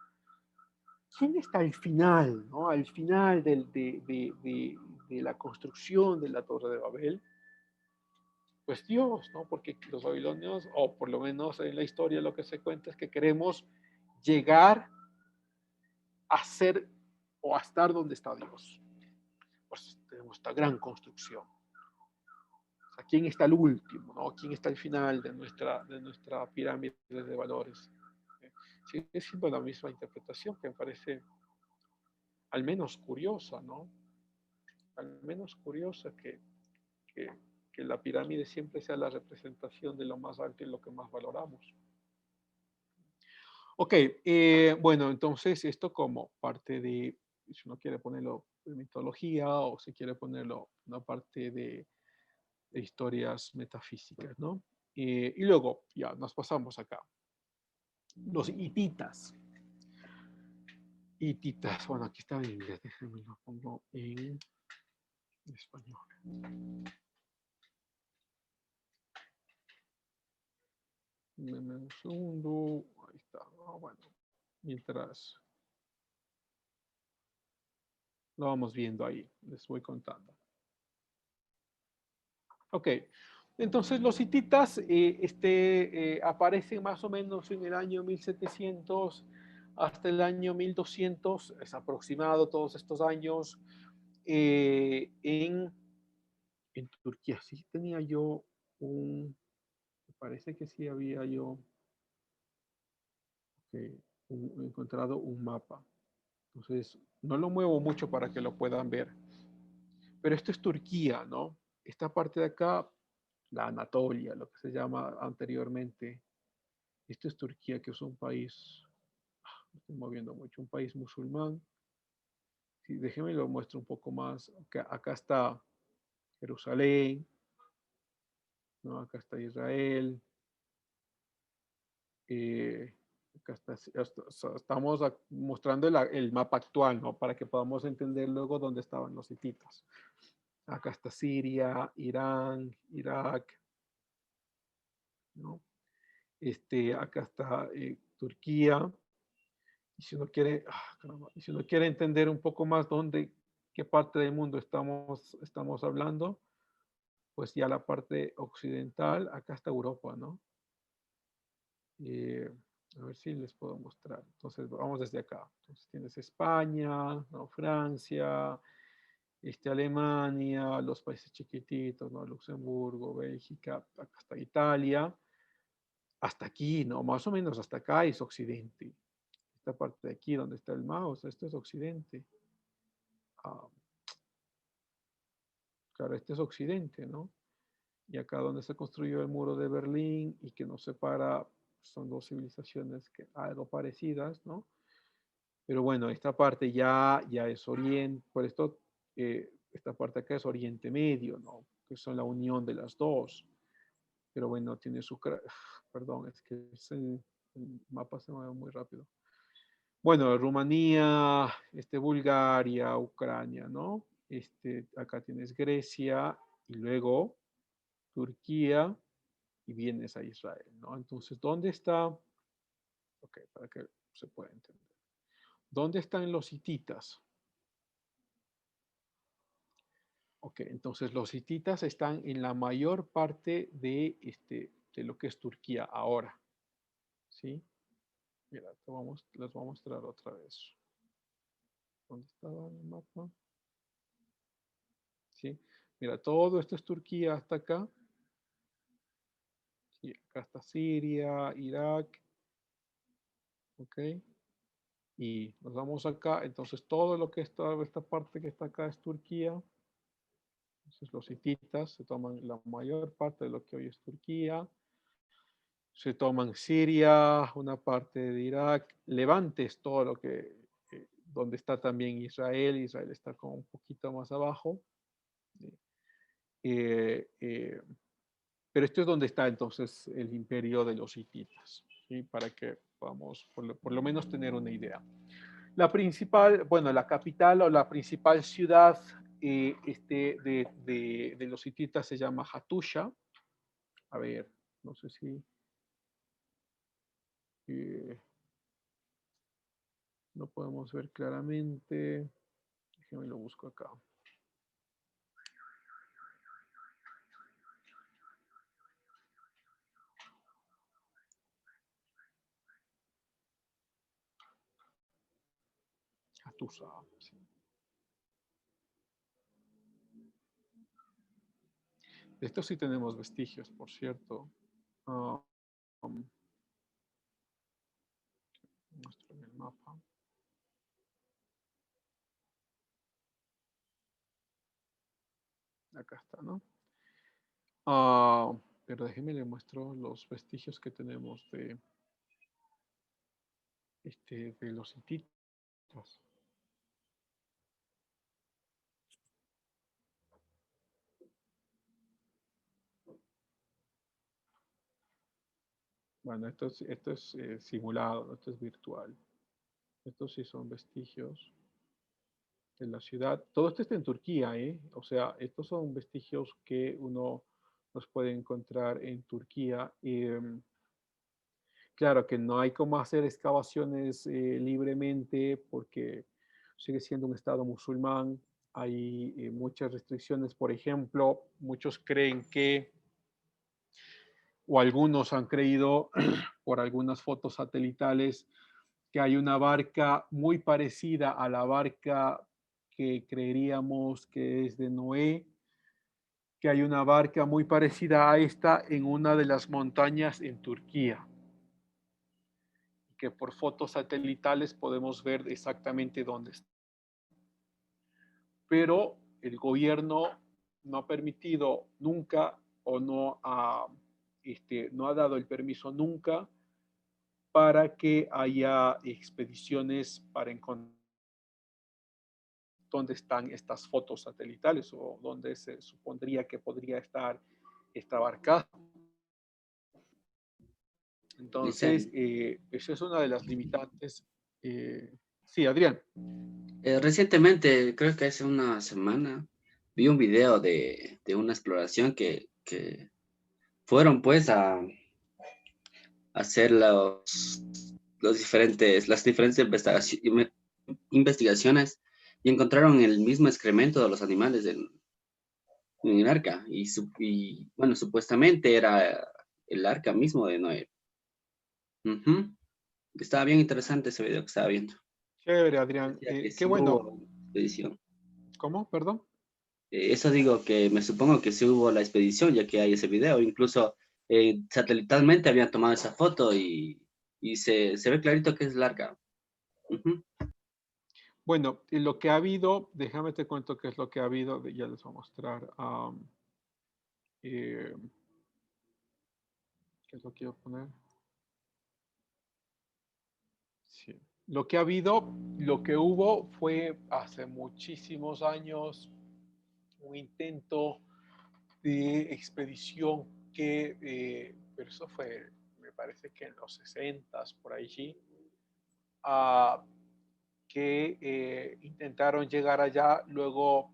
¿Quién está al final, ¿no? Al final de la construcción de la Torre de Babel? Pues Dios, ¿no? Porque los babilonios, o por lo menos en la historia lo que se cuenta es que queremos llegar a ser o a estar donde está Dios. Pues tenemos esta gran construcción. O sea, ¿quién está al último, no? ¿Quién está al final de nuestra pirámide de valores? Sigue siendo la misma interpretación que me parece al menos curiosa, ¿no? Al menos curiosa que la pirámide siempre sea la representación de lo más alto y lo que más valoramos. Ok, bueno, entonces esto como parte de, si uno quiere ponerlo de mitología o si quiere ponerlo una parte de historias metafísicas, ¿no? Y luego ya nos pasamos acá. Los hititas. Hititas, bueno, aquí está en inglés, déjenme lo pongo en español. Deme un segundo, ahí está. Bueno, mientras lo vamos viendo ahí, les voy contando. Ok, entonces los hititas aparecen más o menos en el año 1700 hasta el año 1200, es aproximado todos estos años, en Turquía. Sí tenía yo me parece que sí había yo encontrado un mapa. Entonces, no lo muevo mucho para que lo puedan ver. Pero esto es Turquía, ¿no? Esta parte de acá, la Anatolia, lo que se llama anteriormente. Esto es Turquía, que es un país, me estoy moviendo mucho, un país musulmán. Sí, déjenme lo muestro un poco más. Acá está Jerusalén, ¿no? Acá está Israel. Acá estamos mostrando el mapa actual, ¿no? Para que podamos entender luego dónde estaban los hititas. Acá está Siria, Irán, Irak, ¿no? Acá está Turquía. Y si uno quiere, si uno quiere entender un poco más qué parte del mundo estamos hablando, pues ya la parte occidental, acá está Europa, ¿no? A ver si les puedo mostrar. Entonces, vamos desde acá. Entonces, tienes España, ¿no? Francia, Alemania, los países chiquititos, ¿no? Luxemburgo, Bélgica, acá está Italia. Hasta aquí, ¿no? Más o menos hasta acá es Occidente. Esta parte de aquí donde está el mouse, esto es Occidente. Claro, este es Occidente, ¿no? Y acá donde se construyó el muro de Berlín y que nos separa, son dos civilizaciones algo parecidas, ¿no? Pero bueno, esta parte ya es Oriente, por esto esta parte acá es Oriente Medio, ¿no? Que son la unión de las dos. Pero bueno, tiene su... Perdón, es que el mapa se mueve muy rápido. Bueno, Rumanía, Bulgaria, Ucrania, ¿no? Acá tienes Grecia y luego Turquía y vienes a Israel, ¿no? Entonces, ¿dónde está? Ok, para que se pueda entender. ¿Dónde están los hititas? Ok, entonces los hititas están en la mayor parte de, de lo que es Turquía ahora. ¿Sí? Mira, les voy a mostrar otra vez. ¿Dónde estaba el mapa? ¿Sí? Mira, todo esto es Turquía hasta acá. Sí, acá está Siria, Irak. Ok. Y nos vamos acá. Entonces todo lo que está, esta parte que está acá es Turquía. Entonces los hititas se toman la mayor parte de lo que hoy es Turquía. Se toman Siria, una parte de Irak. Levante es todo lo que, donde está también Israel. Israel está como un poquito más abajo. Pero esto es donde está entonces el imperio de los hititas, ¿sí? Para que podamos por lo menos tener una idea. La principal, bueno, la capital o la principal ciudad de los hititas se llama Hattusha. A ver, no sé si... no podemos ver claramente. Déjenme lo busco acá. Hattusa, sí. De esto sí tenemos vestigios, por cierto. Muestro en el mapa. Acá está, ¿no? Pero déjenme le muestro los vestigios que tenemos de los hititas. Bueno, esto es simulado, esto es virtual. Estos sí son vestigios de la ciudad. Todo esto está en Turquía, ¿eh? O sea, estos son vestigios que uno los puede encontrar en Turquía. Claro que no hay cómo hacer excavaciones libremente porque sigue siendo un estado musulmán. Hay muchas restricciones. Por ejemplo, muchos creen que, o algunos han creído por algunas fotos satelitales, que hay una barca muy parecida a la barca que creeríamos que es de Noé, que hay una barca muy parecida a esta en una de las montañas en Turquía, que por fotos satelitales podemos ver exactamente dónde está. Pero el gobierno no ha permitido nunca o no ha dado el permiso nunca para que haya expediciones para encontrar dónde están estas fotos satelitales o dónde se supondría que podría estar esta barcaza. Entonces, esa es una de las limitantes. Sí, Adrián. Recientemente, creo que hace una semana, vi un video de una exploración que fueron pues a hacer las diferentes investigaciones y encontraron el mismo excremento de los animales en el arca. Y bueno, supuestamente era el arca mismo de Noé. Estaba bien interesante ese video que estaba viendo. Chévere, Adrián. Decía que Qué sí bueno. hubo expedición. ¿Cómo? Perdón. Eso digo que me supongo que sí hubo la expedición, ya que hay ese video. Incluso satelitalmente habían tomado esa foto y se ve clarito que es larga. Bueno, lo que ha habido, déjame te cuento qué es lo que ha habido, ya les voy a mostrar. ¿Qué es lo que quiero poner? Sí. Lo que ha habido, lo que hubo fue hace muchísimos años un intento de expedición que, pero eso fue, me parece que en los 60s, por allí, que intentaron llegar allá, luego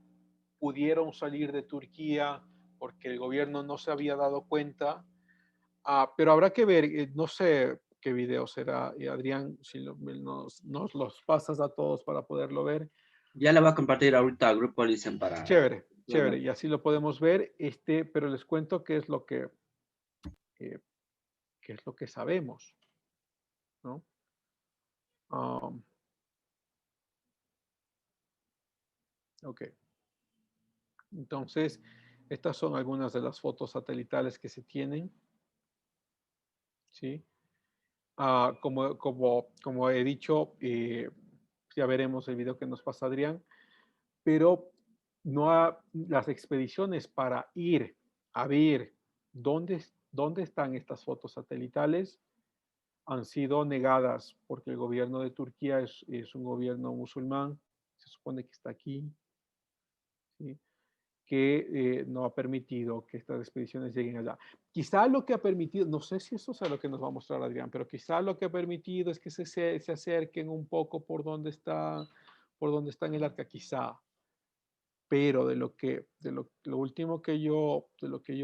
pudieron salir de Turquía porque el gobierno no se había dado cuenta. Pero habrá que ver, no sé qué video será, Adrián, si nos los pasas a todos para poderlo ver. Ya le voy a compartir ahorita al grupo Listen para Chévere, Chévere, y así lo podemos ver, pero les cuento qué es lo que sabemos, ¿no? Ok. Entonces, estas son algunas de las fotos satelitales que se tienen, ¿sí? Como he dicho, ya veremos el video que nos pasa Adrián, pero las expediciones para ir a ver dónde están estas fotos satelitales han sido negadas porque el gobierno de Turquía es un gobierno musulmán, se supone que está aquí, ¿sí? Que no ha permitido que estas expediciones lleguen allá. Quizá lo que ha permitido, no sé si eso es lo que nos va a mostrar Adrián, pero quizá lo que ha permitido es que se acerquen un poco por donde está en el arca, quizá. Pero lo último que yo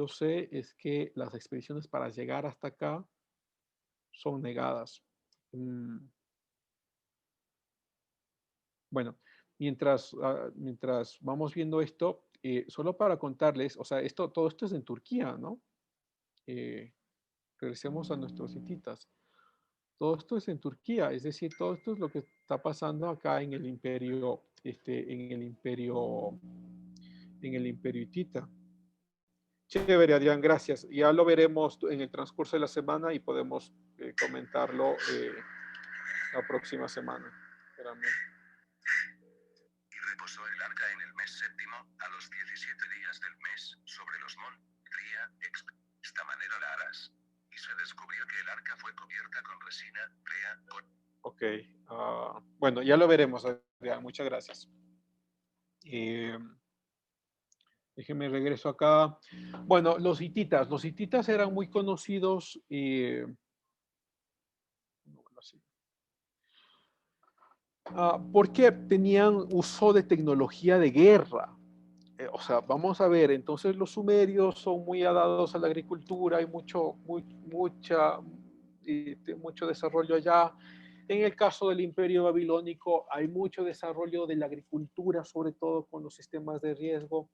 sé es que las expediciones para llegar hasta acá son negadas. Bueno, mientras vamos viendo esto, solo para contarles, o sea, todo esto es en Turquía, ¿no? Regresemos a nuestros hititas. Todo esto es en Turquía, es decir, todo esto es lo que está pasando acá en el imperio, en el imperio hitita. Chévere, Adrián, gracias. Ya lo veremos en el transcurso de la semana y podemos comentarlo la próxima semana. Espérame. Y reposó el arca en el mes séptimo, a los 17 días del mes, sobre los montes. De esta manera la harás. Y se descubrió que el arca fue cubierta con resina, brea, con... Ok. Bueno, ya lo veremos, Adrián. Muchas gracias. Déjenme regreso acá. Bueno, los hititas eran muy conocidos. Porque tenían uso de tecnología de guerra. O sea, vamos a ver, entonces los sumerios son muy dados a la agricultura, hay mucho desarrollo allá. En el caso del imperio babilónico hay mucho desarrollo de la agricultura, sobre todo con los sistemas de riesgo,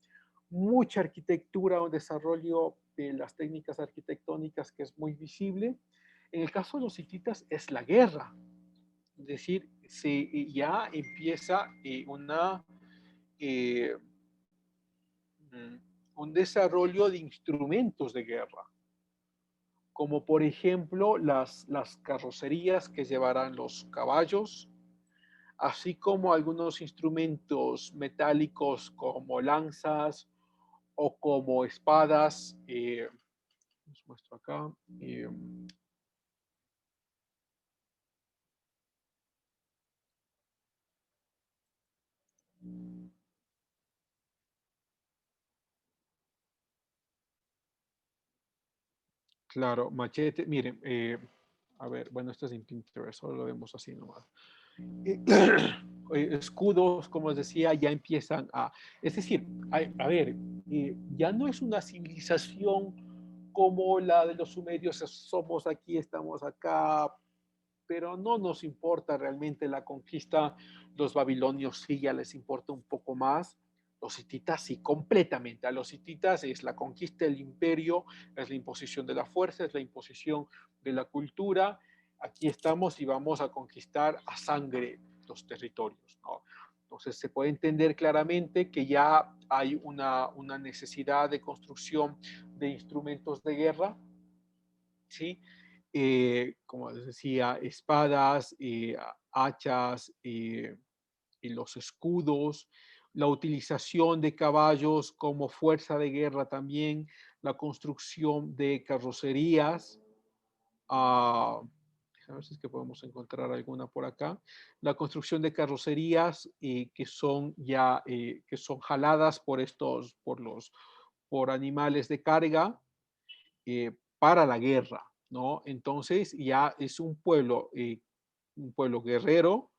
mucha arquitectura, un desarrollo de las técnicas arquitectónicas que es muy visible. En el caso de los hititas es la guerra, es decir, ya empieza un desarrollo de instrumentos de guerra, como por ejemplo las carrocerías que llevarán los caballos, así como algunos instrumentos metálicos como lanzas o como espadas. Les muestro acá. Claro, machete, miren, a ver, bueno, esto es en Pinterest, solo lo vemos así nomás. Escudos, como les decía, ya empiezan es decir, a ver, ya no es una civilización como la de los sumerios, somos aquí, estamos acá, pero no nos importa realmente la conquista. Los babilonios sí ya les importa un poco más. Los hititas sí, completamente. A los hititas es la conquista del imperio, es la imposición de la fuerza, es la imposición de la cultura. Aquí estamos y vamos a conquistar a sangre los territorios, ¿no? Entonces se puede entender claramente que ya hay una necesidad de construcción de instrumentos de guerra, ¿sí? Como les decía, espadas, hachas, y los escudos, la utilización de caballos como fuerza de guerra también, la construcción de carrocerías. A ver si es que podemos encontrar alguna por acá. La construcción de carrocerías que son jaladas por animales de carga para la guerra, ¿no? Entonces ya es un pueblo guerrero,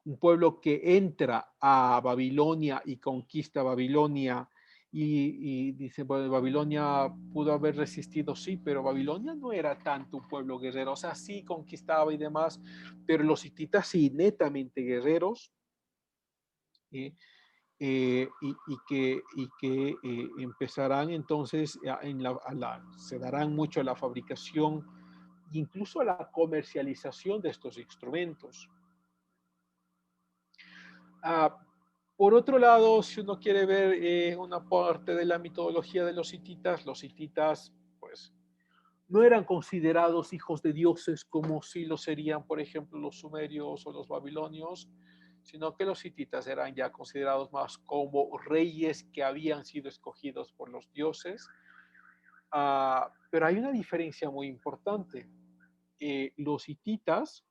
un pueblo que entra a Babilonia y conquista Babilonia y dice, bueno, Babilonia pudo haber resistido, sí, pero Babilonia no era tanto un pueblo guerrero, o sea, sí conquistaba y demás, pero los hititas sí, netamente guerreros. y que empezarán entonces se darán mucho a la fabricación, incluso a la comercialización de estos instrumentos. Por otro lado, si uno quiere ver una parte de la mitología de los hititas, pues, no eran considerados hijos de dioses como sí lo serían, por ejemplo, los sumerios o los babilonios, sino que los hititas eran ya considerados más como reyes que habían sido escogidos por los dioses. Pero hay una diferencia muy importante. Los hititas,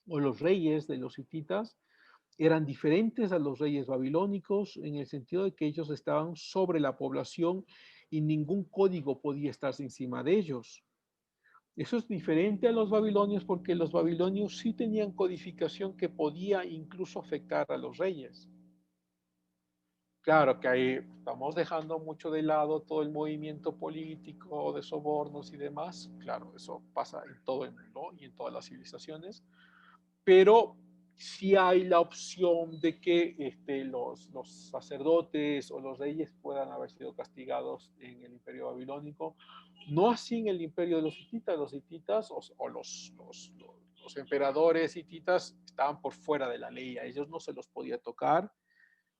o los reyes de los hititas, eran diferentes a los reyes babilónicos en el sentido de que ellos estaban sobre la población y ningún código podía estar encima de ellos. Eso es diferente a los babilonios porque los babilonios sí tenían codificación que podía incluso afectar a los reyes. Claro que ahí estamos dejando mucho de lado todo el movimiento político de sobornos y demás. Claro, eso pasa en todo el mundo y en todas las civilizaciones. Pero sí hay la opción de que los sacerdotes o los reyes puedan haber sido castigados en el imperio babilónico, no así en el imperio de los hititas o los emperadores hititas estaban por fuera de la ley, a ellos no se los podía tocar,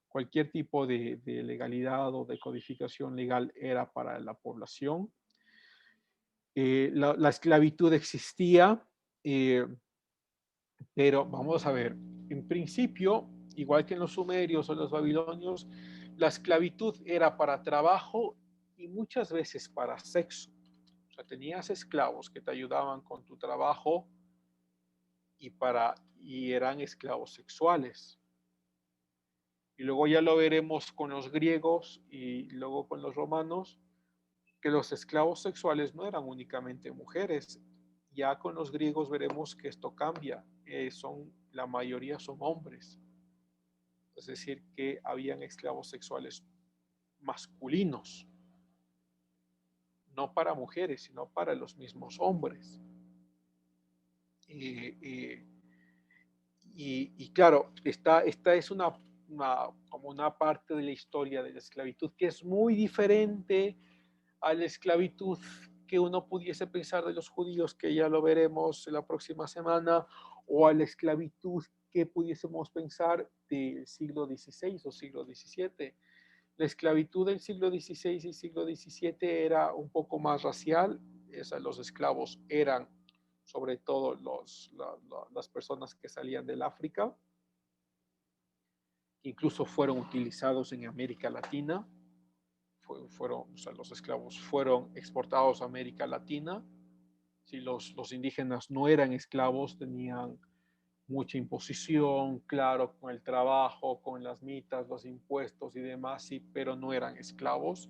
cualquier tipo de legalidad o de codificación legal era para la población. La esclavitud existía, pero vamos a ver, en principio, igual que en los sumerios o los babilonios, la esclavitud era para trabajo y muchas veces para sexo. O sea, tenías esclavos que te ayudaban con tu trabajo y eran esclavos sexuales. Y luego ya lo veremos con los griegos y luego con los romanos, que los esclavos sexuales no eran únicamente mujeres. Ya con los griegos veremos que esto cambia. La mayoría son hombres. Es decir, que habían esclavos sexuales masculinos, no para mujeres, sino para los mismos hombres. Y claro, esta es como una parte de la historia de la esclavitud que es muy diferente a la esclavitud que uno pudiese pensar de los judíos, que ya lo veremos la próxima semana, o a la esclavitud que pudiésemos pensar del siglo XVI o siglo XVII. La esclavitud del siglo XVI y siglo XVII era un poco más racial, los esclavos eran sobre todo las personas que salían del África, incluso fueron utilizados en América Latina, los esclavos fueron exportados a América Latina. Si los indígenas no eran esclavos, tenían mucha imposición, claro, con el trabajo, con las mitas, los impuestos y demás, sí, pero no eran esclavos.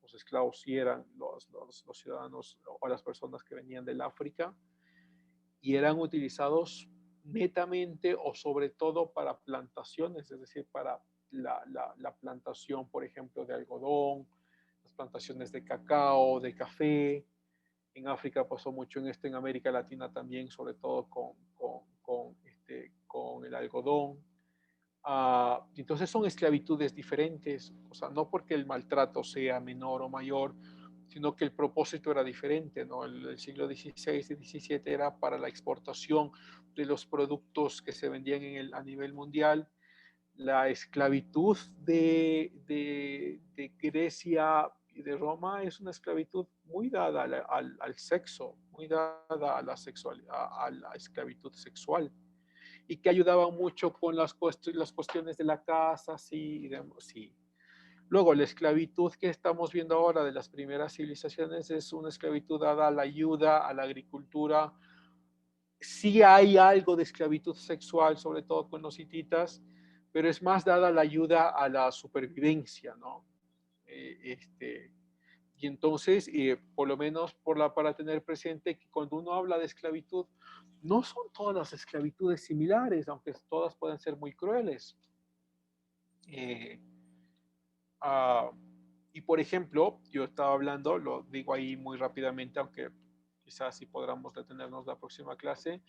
Los esclavos sí eran los ciudadanos o las personas que venían del África y eran utilizados netamente o sobre todo para plantaciones, es decir, para la plantación, por ejemplo, de algodón, las plantaciones de cacao, de café. En África pasó mucho en América Latina también, sobre todo con el algodón. Entonces son esclavitudes diferentes, o sea, no porque el maltrato sea menor o mayor, sino que el propósito era diferente, ¿no? El siglo XVI y XVII era para la exportación de los productos que se vendían a nivel mundial. La esclavitud de Grecia y de Roma es una esclavitud muy dada al sexo, muy dada a la esclavitud sexual, y que ayudaban mucho con las cuestiones de la casa, sí, sí. Luego, la esclavitud que estamos viendo ahora de las primeras civilizaciones es una esclavitud dada a la ayuda, a la agricultura. Sí hay algo de esclavitud sexual, sobre todo con los hititas, pero es más dada la ayuda a la supervivencia, ¿no? Y entonces, por lo menos para tener presente que cuando uno habla de esclavitud, no son todas las esclavitudes similares, aunque todas pueden ser muy crueles. Y por ejemplo, yo estaba hablando, lo digo ahí muy rápidamente, aunque quizás sí podamos detenernos la próxima clase.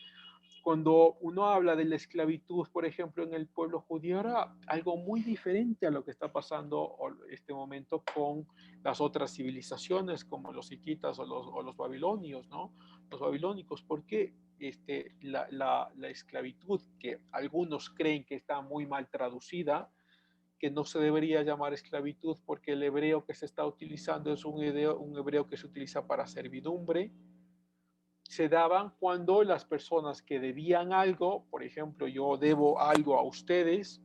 Cuando uno habla de la esclavitud, por ejemplo, en el pueblo judío, era algo muy diferente a lo que está pasando en este momento con las otras civilizaciones, como los hititas o los babilonios, ¿no? Los babilónicos, porque la esclavitud, que algunos creen que está muy mal traducida, que no se debería llamar esclavitud porque el hebreo que se está utilizando es un hebreo que se utiliza para servidumbre, se daban cuando las personas que debían algo, por ejemplo, yo debo algo a ustedes,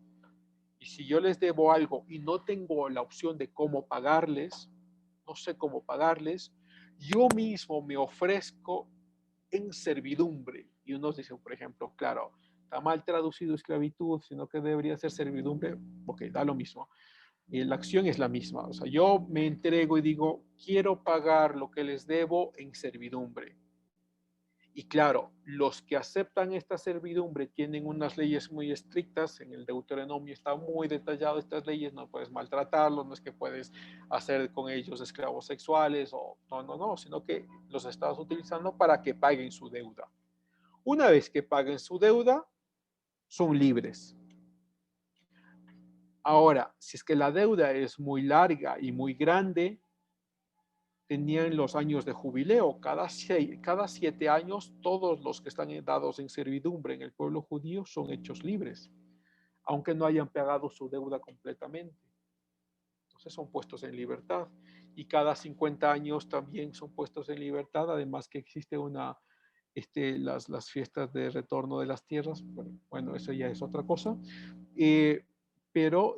y si yo les debo algo y no tengo la opción de cómo pagarles, no sé cómo pagarles, yo mismo me ofrezco en servidumbre. Y unos dicen, por ejemplo, claro, está mal traducido esclavitud, sino que debería ser servidumbre. Ok, da lo mismo. Y la acción es la misma. O sea, yo me entrego y digo, quiero pagar lo que les debo en servidumbre. Y claro, los que aceptan esta servidumbre tienen unas leyes muy estrictas. En el Deuteronomio está muy detallado estas leyes. No puedes maltratarlos, no es que puedes hacer con ellos esclavos sexuales o no, sino que los estás utilizando para que paguen su deuda. Una vez que paguen su deuda, son libres. Ahora, si es que la deuda es muy larga y muy grande, tenían los años de jubileo. Cada 7 años, todos los que están dados en servidumbre en el pueblo judío son hechos libres, aunque no hayan pagado su deuda completamente. Entonces son puestos en libertad. Y cada 50 años también son puestos en libertad, además que existe las fiestas de retorno de las tierras. Bueno, eso ya es otra cosa. Pero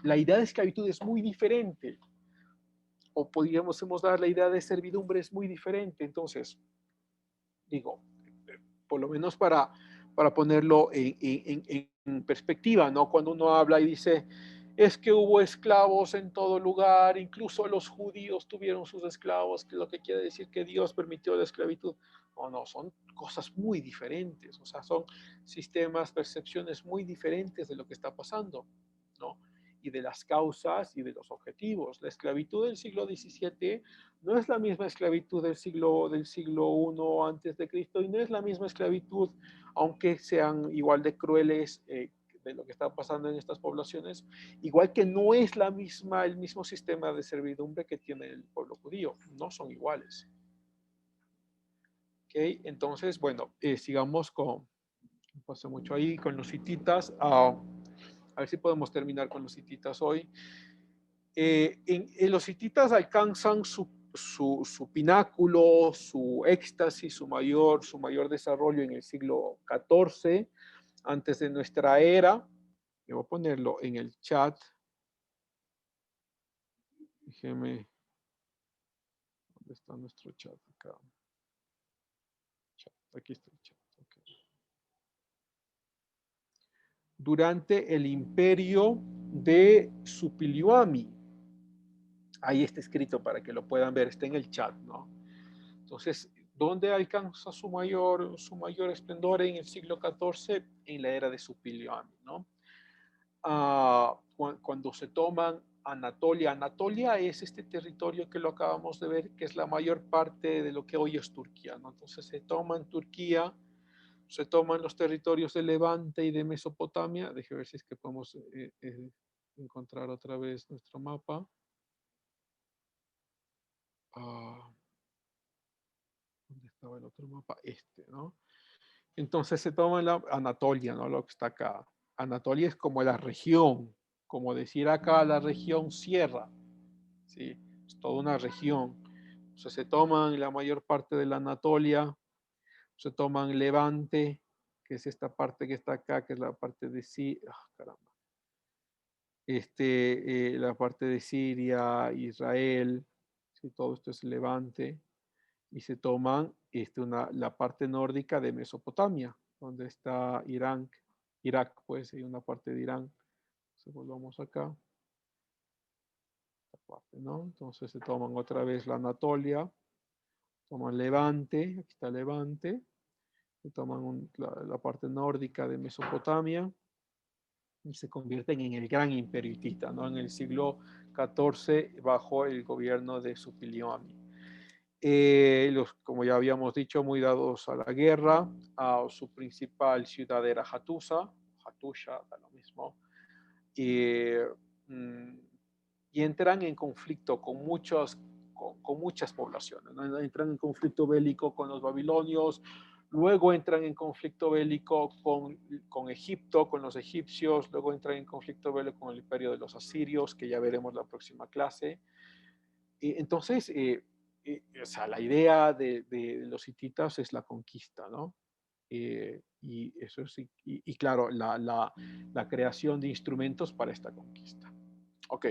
la idea de esclavitud es muy diferente, o podríamos dar la idea de servidumbre es muy diferente. Entonces, digo, por lo menos para ponerlo en perspectiva, ¿no? Cuando uno habla y dice, es que hubo esclavos en todo lugar, incluso los judíos tuvieron sus esclavos, que lo que quiere decir que Dios permitió la esclavitud. No, son cosas muy diferentes, o sea, son sistemas, percepciones muy diferentes de lo que está pasando, ¿no? Y de las causas y de los objetivos. La esclavitud del siglo XVII no es la misma esclavitud del siglo I antes de Cristo, y no es la misma esclavitud, aunque sean igual de crueles de lo que está pasando en estas poblaciones, igual que no es el mismo sistema de servidumbre que tiene el pueblo judío, no son iguales. ¿Okay? Entonces, bueno, sigamos con, no pasa mucho ahí, con los hititas. A ver si podemos terminar con los hititas hoy. Los hititas alcanzan su pináculo, su éxtasis, su mayor desarrollo en el siglo XIV, antes de nuestra era. Voy a ponerlo en el chat. Déjeme. ¿Dónde está nuestro chat? Acá. Aquí está el chat. Okay. Durante el imperio de Supiliuami. Ahí está escrito para que lo puedan ver, está en el chat, ¿no? Entonces, ¿dónde alcanza su mayor esplendor en el siglo XIV? En la era de Supiliuami, ¿no? Cuando se toman Anatolia. Anatolia es este territorio que lo acabamos de ver, que es la mayor parte de lo que hoy es Turquía, ¿no? Entonces se toman Turquía, se toman los territorios de Levante y de Mesopotamia. Déjame ver si es que podemos encontrar otra vez nuestro mapa. ¿Dónde estaba el otro mapa? ¿No? Entonces se toma la Anatolia, ¿no? Lo que está acá. Anatolia es como la región, como decir acá la región sierra, ¿sí? Es toda una región. Entonces se toman la mayor parte de la Anatolia, se toman Levante, que es esta parte que está acá, que es la parte de Siria, caramba. La parte de Siria, Israel, ¿sí? Todo esto es Levante. Y se toman la parte nórdica de Mesopotamia, donde está Irak, pues, y una parte de Irán. Entonces volvamos acá. Esta parte, ¿no? Entonces se toman otra vez la Anatolia, toman Levante, aquí está Levante, se toman la parte nórdica de Mesopotamia y se convierten en el gran imperio hitita, ¿no? En el siglo XIV bajo el gobierno de Supiliuami. como ya habíamos dicho, muy dados a la guerra. Su principal ciudad era Hattusa, da lo mismo. Y entran en conflicto con muchas poblaciones, ¿no? Entran en conflicto bélico con los babilonios, luego entran en conflicto bélico con Egipto, con los egipcios, luego entran en conflicto bélico con el imperio de los asirios, que ya veremos la próxima clase. Entonces, o sea, la idea de los hititas es la conquista, ¿no? Y eso sí, y claro, la creación de instrumentos para esta conquista. Ok,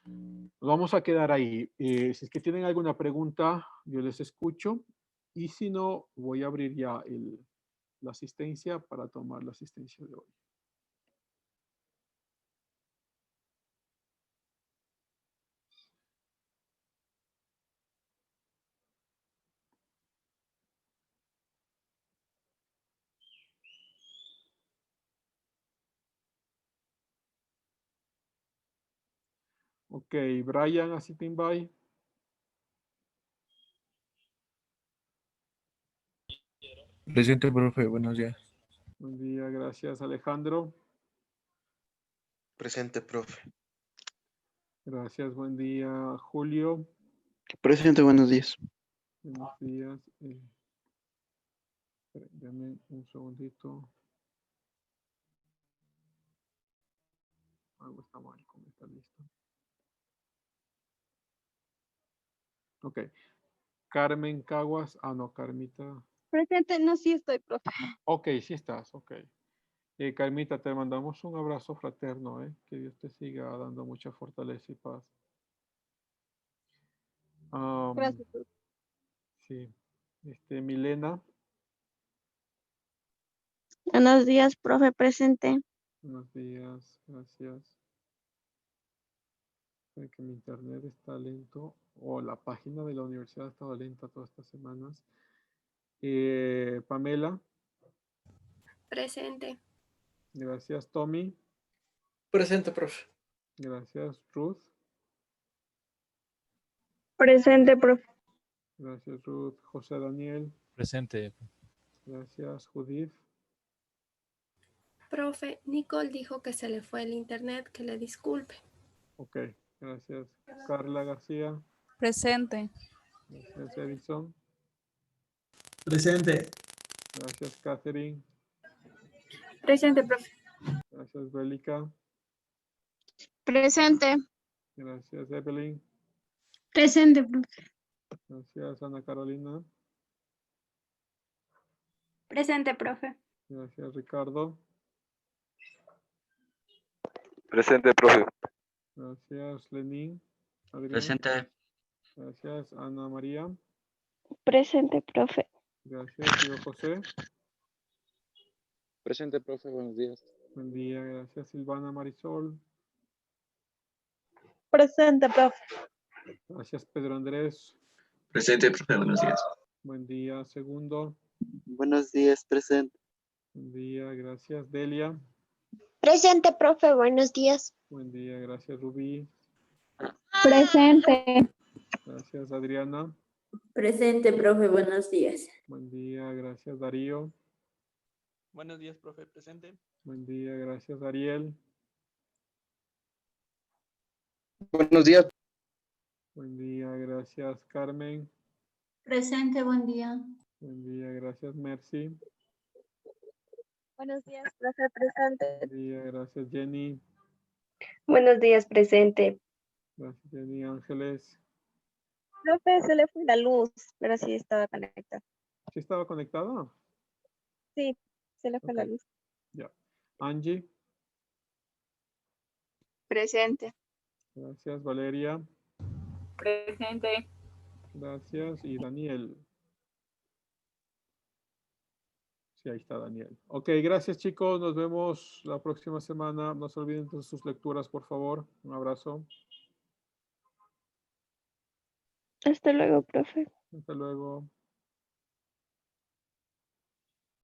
nos vamos a quedar ahí. Si es que tienen alguna pregunta, yo les escucho. Y si no, voy a abrir ya la asistencia para tomar la asistencia de hoy. Ok, Brian Asitinbay. Presente, profe, buenos días. Buen día, gracias. Alejandro. Presente, profe. Gracias, buen día. Julio. Presente, buenos días. Buenos días. Dame un segundito. Algo está mal con esta lista. Ok. Carmen Caguas. No, Carmita. Presente, no, sí estoy, profe. Ok, sí estás, ok. Carmita, te mandamos un abrazo fraterno, ¿eh? Que Dios te siga dando mucha fortaleza y paz. Gracias, profe. Sí. Milena. Buenos días, profe, presente. Buenos días, gracias. Sé que mi internet está lento, o la página de la universidad ha estado lenta todas estas semanas. Pamela. Presente. Gracias, Tommy. Presente, profe. Gracias, Ruth. Presente, profe. Gracias, Ruth. José Daniel. Presente. Gracias, Judith. Profe, Nicole dijo que se le fue el internet, que le disculpe. Ok, gracias. Carla García. Presente. Gracias, Edison. Presente. Gracias, Catherine. Presente, profe. Gracias, Bélica. Presente. Gracias, Evelyn. Presente, profe. Gracias, Ana Carolina. Presente, profe. Gracias, Ricardo. Presente, profe. Gracias, Lenín. Adrián. Presente. Gracias, Ana María. Presente, profe. Gracias, Diego José. Presente, profe. Buenos días. Buen día, gracias, Silvana Marisol. Presente, profe. Gracias, Pedro Andrés. Presente, profe. Buenos días. Buen día, Segundo. Buenos días, presente. Buen día, gracias, Delia. Presente, profe. Buenos días. Buen día, gracias, Rubí. Presente. Gracias, Adriana. Presente, profe, buenos días. Buen día, gracias, Darío. Buenos días, profe. Presente. Buen día, gracias, Ariel. Buenos días. Buen día, gracias, Carmen. Presente, buen día. Buen día, gracias, Mercy. Buenos días, profe, presente. Buen día, gracias, Jenny. Buenos días, presente. Gracias, Jenny Ángeles. Profe, se le fue la luz, pero sí estaba conectada. ¿Sí estaba conectada? Sí, se le fue la Ok. luz. Ya. Angie. Presente. Gracias, Valeria. Presente. Gracias. Y Daniel. Sí, ahí está Daniel. Ok, gracias chicos. Nos vemos la próxima semana. No se olviden de sus lecturas, por favor. Un abrazo. Hasta luego, profe. Hasta luego.